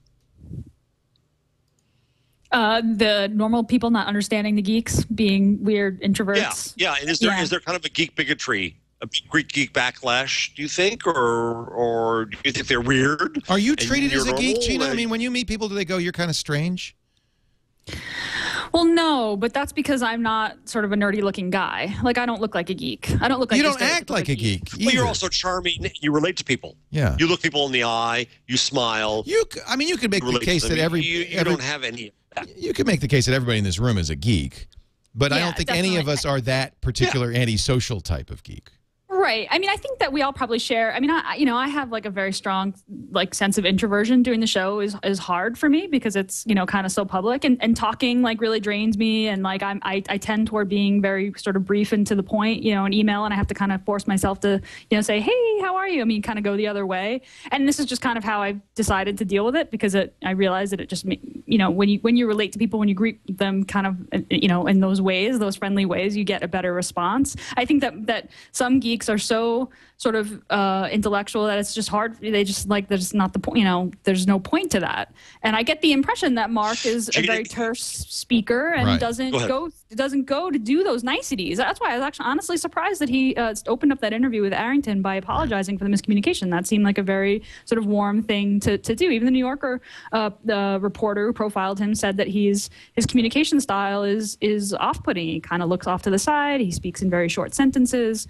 The normal people not understanding the geeks, being weird introverts. Yeah. And is there kind of a geek bigotry, a geek backlash, do you think? Or do you think they're weird? Are you treated as a geek, Gina? I mean, when you meet people, do they go, you're kind of strange? Well, no, but that's because I'm not sort of a nerdy-looking guy. Like, I don't look like a geek. I don't look like you don't act like a geek. Well, you're also charming. You relate to people. Yeah. You look people in the eye. You smile. You could make the case that you don't have any of that. You could make the case that everybody in this room is a geek, but I don't think any of us are that particular antisocial type of geek. Right. I mean, I think that we all probably share. I mean, I have like a very strong like sense of introversion. Doing the show is hard for me because it's, kind of so public, and talking like really drains me. And like I tend toward being very sort of brief and to the point, an email, and I have to kind of force myself to, say, hey, how are you? I mean, kind of go the other way. And this is just kind of how I've decided to deal with it, because I realize that it just, when you relate to people, when you greet them kind of, in those ways, those friendly ways, you get a better response. I think that some geeks are so sort of intellectual that it's just hard. They just like, there's not the point, there's no point to that. And I get the impression that Mark is a very terse speaker and doesn't go to do those niceties. That's why I was actually honestly surprised that he opened up that interview with Arrington by apologizing for the miscommunication. That seemed like a very sort of warm thing to do. Even the New Yorker the reporter who profiled him said that his communication style is off-putting. He kind of looks off to the side. He speaks in very short sentences.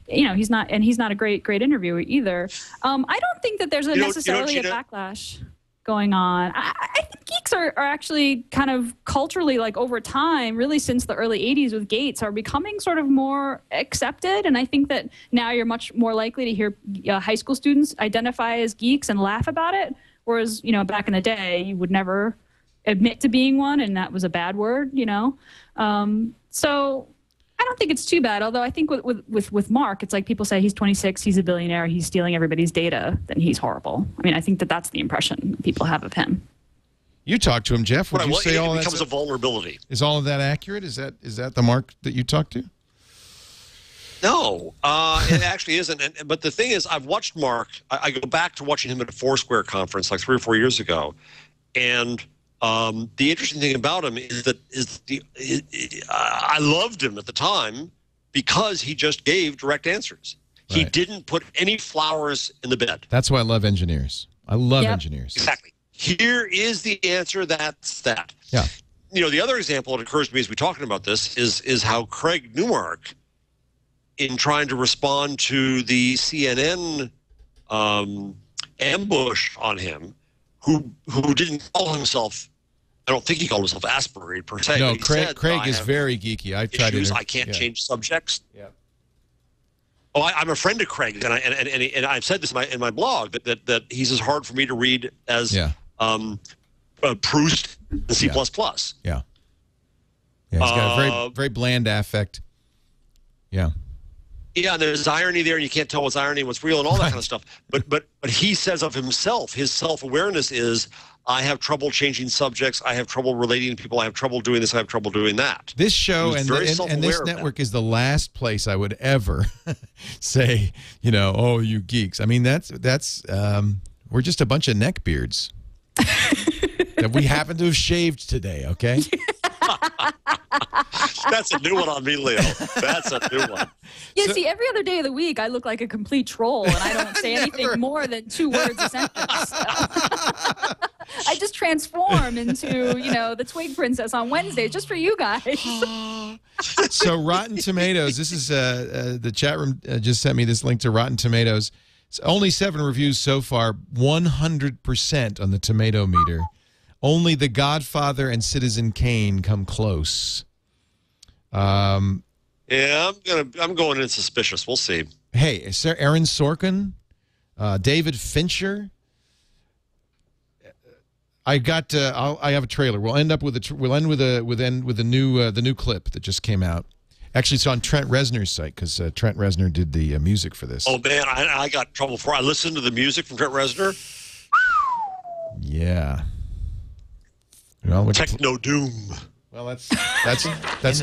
He's not a great interviewer either. I don't think that there's necessarily a backlash going on. I think geeks are actually kind of culturally, like over time, really since the early 80s with Gates, are becoming sort of more accepted. And I think that now you're much more likely to hear high school students identify as geeks and laugh about it. Whereas, back in the day, you would never admit to being one, and that was a bad word, So I don't think it's too bad, although I think with Mark, it's like people say he's 26, he's a billionaire, he's stealing everybody's data, then he's horrible. I mean, I think that's the impression people have of him. You talked to him, Jeff. Would you say all that becomes a vulnerability? Is all of that accurate? Is that the Mark that you talked to? No, it actually isn't. But the thing is, I've watched Mark. I go back to watching him at a Foursquare conference like 3 or 4 years ago, and the interesting thing about him is that I loved him at the time because he just gave direct answers. Right. He didn't put any flowers in the bed. That's why I love engineers. I love engineers. Exactly. Here is the answer. That's that. Yeah. The other example that occurs to me as we're talking about this is how Craig Newmark, in trying to respond to the CNN ambush on him, who didn't call himself, I don't think he called himself aspirated per se. No, Craig is very geeky. I've tried to. I can't change subjects. Yeah. Oh, I'm a friend of Craig, and I've said this in my blog that he's as hard for me to read as Proust and C++. Yeah. He's got a very very bland affect. Yeah. Yeah, and there's irony there, and you can't tell what's irony and what's real and all that kind of stuff. But he says of himself, his self-awareness is, I have trouble changing subjects, I have trouble relating to people, I have trouble doing this, I have trouble doing that. This show and this network is the last place I would ever say, oh, you geeks. I mean, that's we're just a bunch of neckbeards that we happen to have shaved today, okay? That's a new one on me, Leo. That's a new one. Yeah, see, every other day of the week, I look like a complete troll, and I don't say anything more than 2 words a sentence. So. I just transform into, the Twig Princess on Wednesday, just for you guys. So Rotten Tomatoes, this is the chat room just sent me this link to Rotten Tomatoes. It's only 7 reviews so far, 100% on the tomato meter. Only The Godfather and Citizen Kane come close. Yeah, I'm going in suspicious. We'll see. Hey, is there Aaron Sorkin, David Fincher? I have a trailer. We'll end with the new clip that just came out. Actually, it's on Trent Reznor's site because Trent Reznor did the music for this. Oh man, I got trouble for. I listened to the music from Trent Reznor. Yeah. Well, Techno doom. Well, that's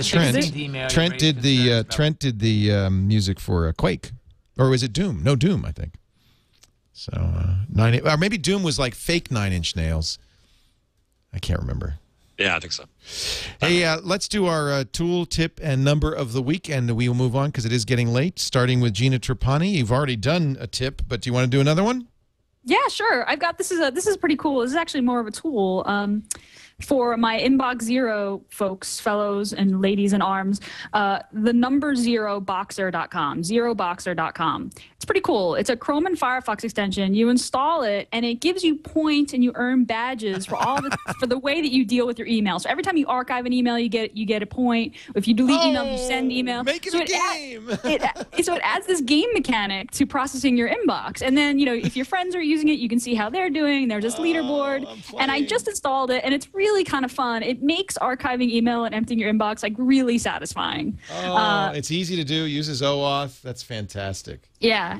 Trent. Trent did the music for Quake, or was it Doom? No, Doom, I think. So or maybe Doom was like fake 9 Inch Nails. I can't remember. Yeah, I think so. Hey, let's do our tool tip and number of the week, and we will move on because it is getting late. Starting with Gina Trapani. You've already done a tip, but do you want to do another one? Yeah, sure. I've got this is pretty cool. This is actually more of a tool. for my inbox zero folks, fellows and ladies in arms, the number zeroboxer.com, zeroboxer.com. It's pretty cool. It's a Chrome and Firefox extension. You install it, and it gives you points, and you earn badges for all for the way that you deal with your email. So every time you archive an email, you get a point. If you delete email, you send email. Make it a game. So it adds this game mechanic to processing your inbox, and then if your friends are using it, you can see how they're doing. There's this leaderboard, and I just installed it, and it's really kind of fun. It makes archiving email and emptying your inbox like really satisfying. It's easy to do. Uses OAuth. That's fantastic. Yeah.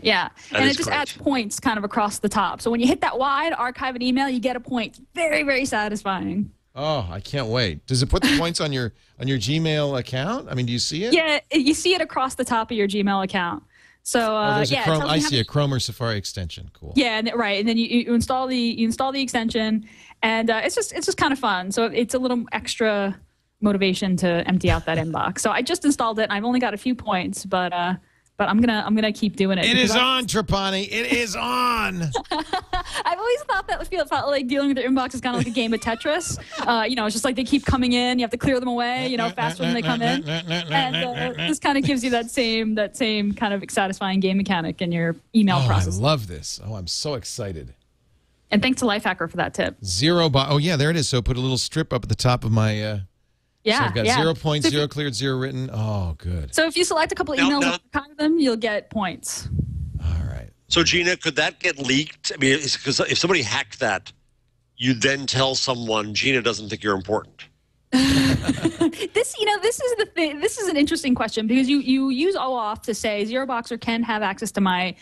And it just adds points kind of across the top. So when you hit that wide archive an email, you get a point. Very, very satisfying. Oh, I can't wait. Does it put the points on your Gmail account? I mean, do you see it? Yeah, you see it across the top of your Gmail account. So there's a Chrome. I see a Chrome or Safari extension. Cool. Yeah, right. And then you install the extension, and it's just kind of fun. So it's a little extra motivation to empty out that inbox. So I just installed it, and I've only got a few points, but I'm gonna keep doing it. It is on, Trapani. It is on. I've always thought that felt like dealing with your inbox is kind of like a game of Tetris. It's just like they keep coming in. You have to clear them away. Faster than they come in. And this kind of gives you that same kind of satisfying game mechanic in your email process. I love this. Oh, I'm so excited. And thanks to Lifehacker for that tip. Oh yeah, there it is. So put a little strip up at the top of my. So I've got 0 points, 0 cleared, 0 written. Oh, good. So if you select a couple of emails and archive them, you'll get points. All right. So, Gina, could that get leaked? I mean, because if somebody hacked that, you then tell someone Gina doesn't think you're important. This is the thing. This is an interesting question because you use OAuth to say ZeroBoxer can have access to my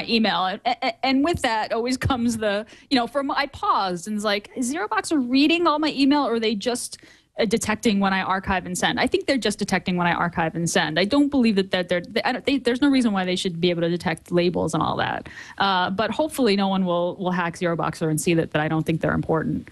email, and with that always comes the I paused and was like, is ZeroBoxer reading all my email, or are they just detecting when I archive and send? I think they're just detecting when I archive and send. I don't believe there's no reason why they should be able to detect labels and all that. But hopefully no one will hack ZeroBoxer and see that I don't think they're important.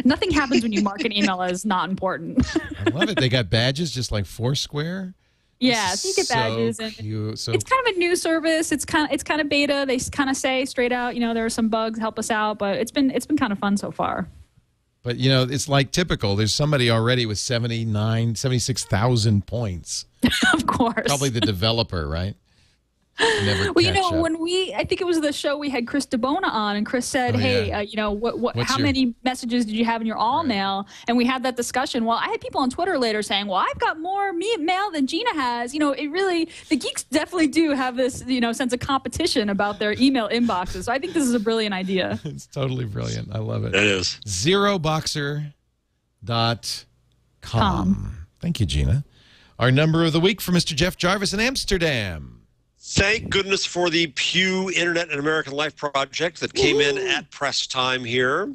Nothing happens when you mark an email as not important. I love it. They got badges just like Foursquare. Yeah, so you get badges. And it's kind of a new service. It's kind of beta. They kind of say straight out, there are some bugs, help us out. But it's been kind of fun so far. But, it's like typical. There's somebody already with 76,000 points. Of course. Probably the developer, right? Never I think it was the show we had Chris DeBona on, and Chris said, how many messages did you have in your all mail? And we had that discussion. Well, I had people on Twitter later saying, well, I've got more mail than Gina has. The geeks definitely do have this, sense of competition about their email inboxes. So I think this is a brilliant idea. It's totally brilliant. I love it. It is. Zeroboxer.com. Thank you, Gina. Our number of the week for Mr. Jeff Jarvis in Amsterdam. Thank goodness for the Pew Internet and American Life Project that came in at press time here,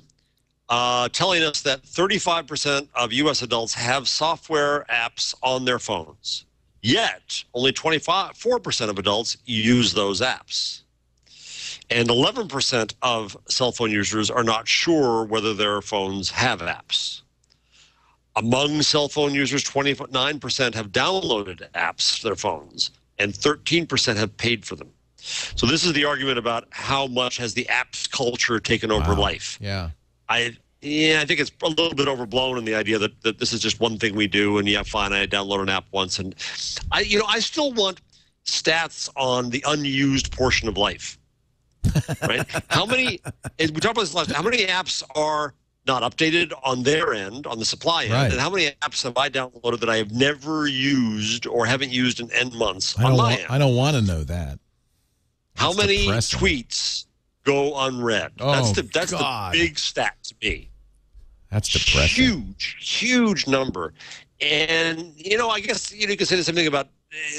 telling us that 35% of U.S. adults have software apps on their phones. Yet, only 4% of adults use those apps. And 11% of cell phone users are not sure whether their phones have apps. Among cell phone users, 29% have downloaded apps to their phones, and 13% have paid for them. So this is the argument about how much has the apps culture taken over life. Yeah. I think it's a little bit overblown in the idea that this is just one thing we do, and fine, I download an app once. And I still want stats on the unused portion of life, right? How many, we talked about this last, how many apps are not updated on their end, on the supply end, and how many apps have I downloaded that I have never used or haven't used in N months on my end? I don't want to know that. How many tweets go unread? Oh, that's the big stat to me. That's depressing. Huge number. And, I guess you could say the same thing about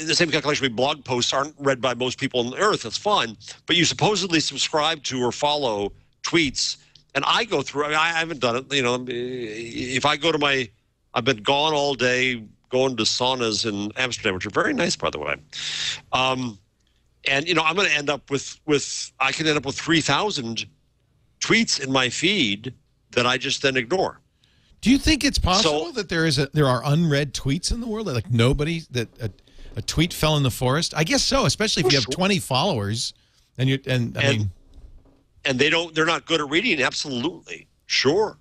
the same calculation. Blog posts aren't read by most people on the earth. That's fine. But you supposedly subscribe to or follow tweets. And I go through, I haven't done it, if I go to I've been gone all day going to saunas in Amsterdam, which are very nice, by the way. And, I'm going to end up I can end up with 3,000 tweets in my feed that I just then ignore. Do you think it's possible that there are unread tweets in the world? Like that a tweet fell in the forest? I guess so, especially if you have 20 followers and they're not good at reading. Absolutely. Sure.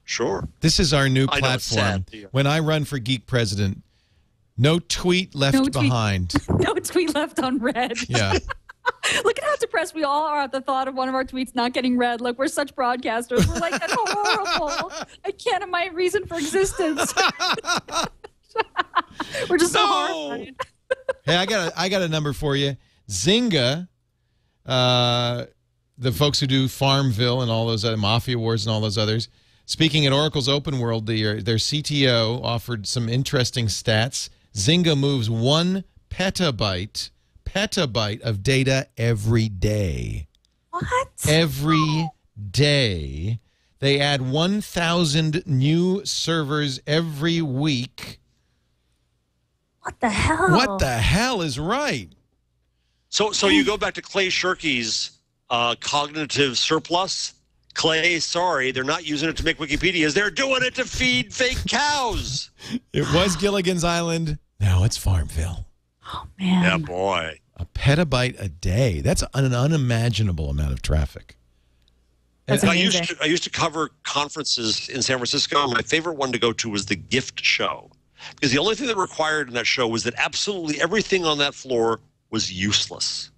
Sure. This is our new I know, it's platform. sad. When I run for Geek President, no tweet left behind. No tweet left unread. Yeah. Look at how depressed we all are at the thought of one of our tweets not getting read. Like, we're such broadcasters. We're like, that's horrible. I can't have my reason for existence. We're just so horrified. Hey, I got a number for you. Zynga, the folks who do Farmville and all those other Mafia Wars and all those others. Speaking at Oracle's Open World, their CTO offered some interesting stats. Zynga moves 1 petabyte of data every day. What? Every day. They add 1,000 new servers every week. What the hell? What the hell is right? So you go back to Clay Shirky's cognitive surplus. Clay, sorry, they're not using it to make Wikipedias. They're doing it to feed fake cows. It was Gilligan's Island. Now it's Farmville. Oh, man. Yeah, boy. A petabyte a day. That's an unimaginable amount of traffic. That's I amazing. used to cover conferences in San Francisco. My favorite one to go to was the gift show. Because the only thing that required in that show was that absolutely everything on that floor was useless.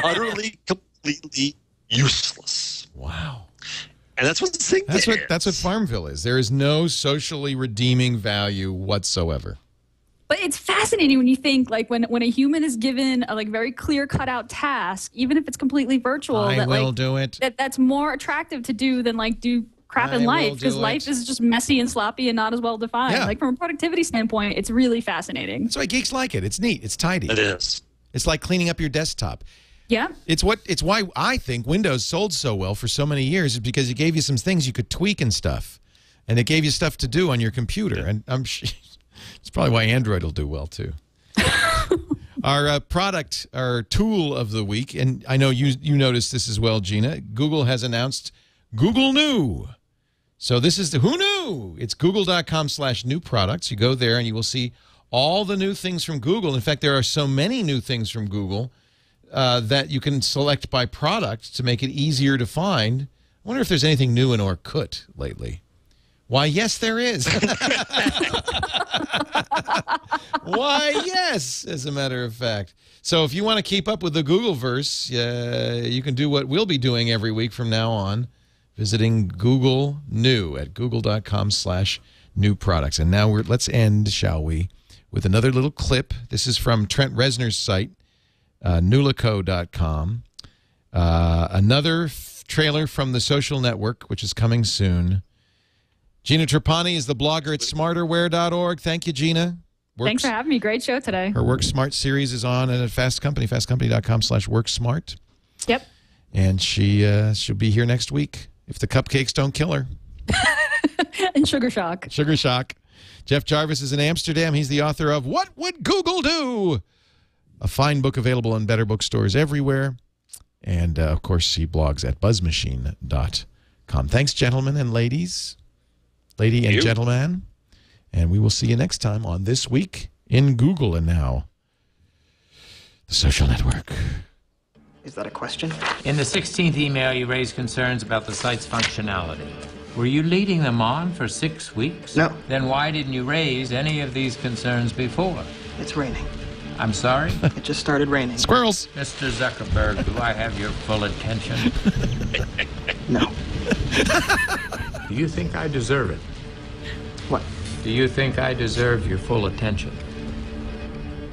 Utterly, completely useless. Wow. And that's what the thing is. That's what Farmville is. There is no socially redeeming value whatsoever. But it's fascinating when you think, like, when a human is given a very clear cut out task, even if it's completely virtual, I will do it. That's more attractive to do than do crap in life, because life is just messy and sloppy and not as well defined. Yeah. Like, from a productivity standpoint, it's really fascinating. That's why geeks like it. It's neat. It's tidy. It is. It's like cleaning up your desktop. Yeah. It's why I think Windows sold so well for so many years, is because it gave you some things you could tweak and stuff, and it gave you stuff to do on your computer. And I'm sure it's probably why Android will do well too. Our tool of the week, and I know you noticed this as well, Gina. Google has announced Google New. So this is who knew? It's google.com/new products. You go there and you will see all the new things from Google. In fact, there are so many new things from Google that you can select by product to make it easier to find. I wonder if there's anything new in Orkut lately. Why, yes, there is. Why, yes, as a matter of fact. So if you want to keep up with the Googleverse, you can do what we'll be doing every week from now on, visiting Google New at google.com/new products. And now let's end, shall we, with another little clip. This is from Trent Reznor's site, nulico.com. Another trailer from The Social Network, which is coming soon. Gina Trapani is the blogger at smarterware.org. Thank you, Gina. Thanks for having me. Great show today. Her Work Smart series is on at Fast Company, fastcompany.com/worksmart. Yep. And she'll be here next week if the cupcakes don't kill her. And Sugar Shock. Sugar Shock. Jeff Jarvis is in Amsterdam. He's the author of What Would Google Do? A fine book available in better bookstores everywhere. And, of course, he blogs at buzzmachine.com. Thanks, gentlemen and ladies. Lady and gentleman. And we will see you next time on This Week in Google. And now, The Social Network. Is that a question? In the 16th email, you raised concerns about the site's functionality. Were you leading them on for 6 weeks? No. Then why didn't you raise any of these concerns before? It's raining. I'm sorry? It just started raining. Squirrels. Mr. Zuckerberg, do I have your full attention? No. Do you think I deserve it? What? Do you think I deserve your full attention?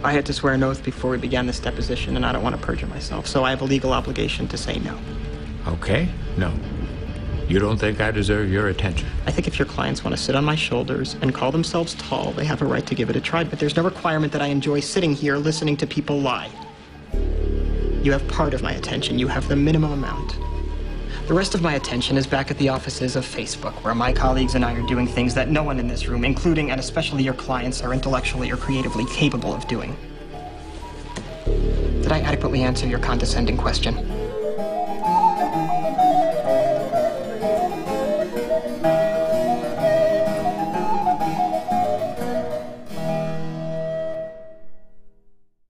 I had to swear an oath before we began this deposition, and I don't want to perjure myself, so I have a legal obligation to say no. Okay, no. You don't think I deserve your attention? I think if your clients want to sit on my shoulders and call themselves tall, they have a right to give it a try, but there's no requirement that I enjoy sitting here listening to people lie. You have part of my attention. You have the minimum amount. The rest of my attention is back at the offices of Facebook, where my colleagues and I are doing things that no one in this room, including and especially your clients, are intellectually or creatively capable of doing. Did I adequately answer your condescending question?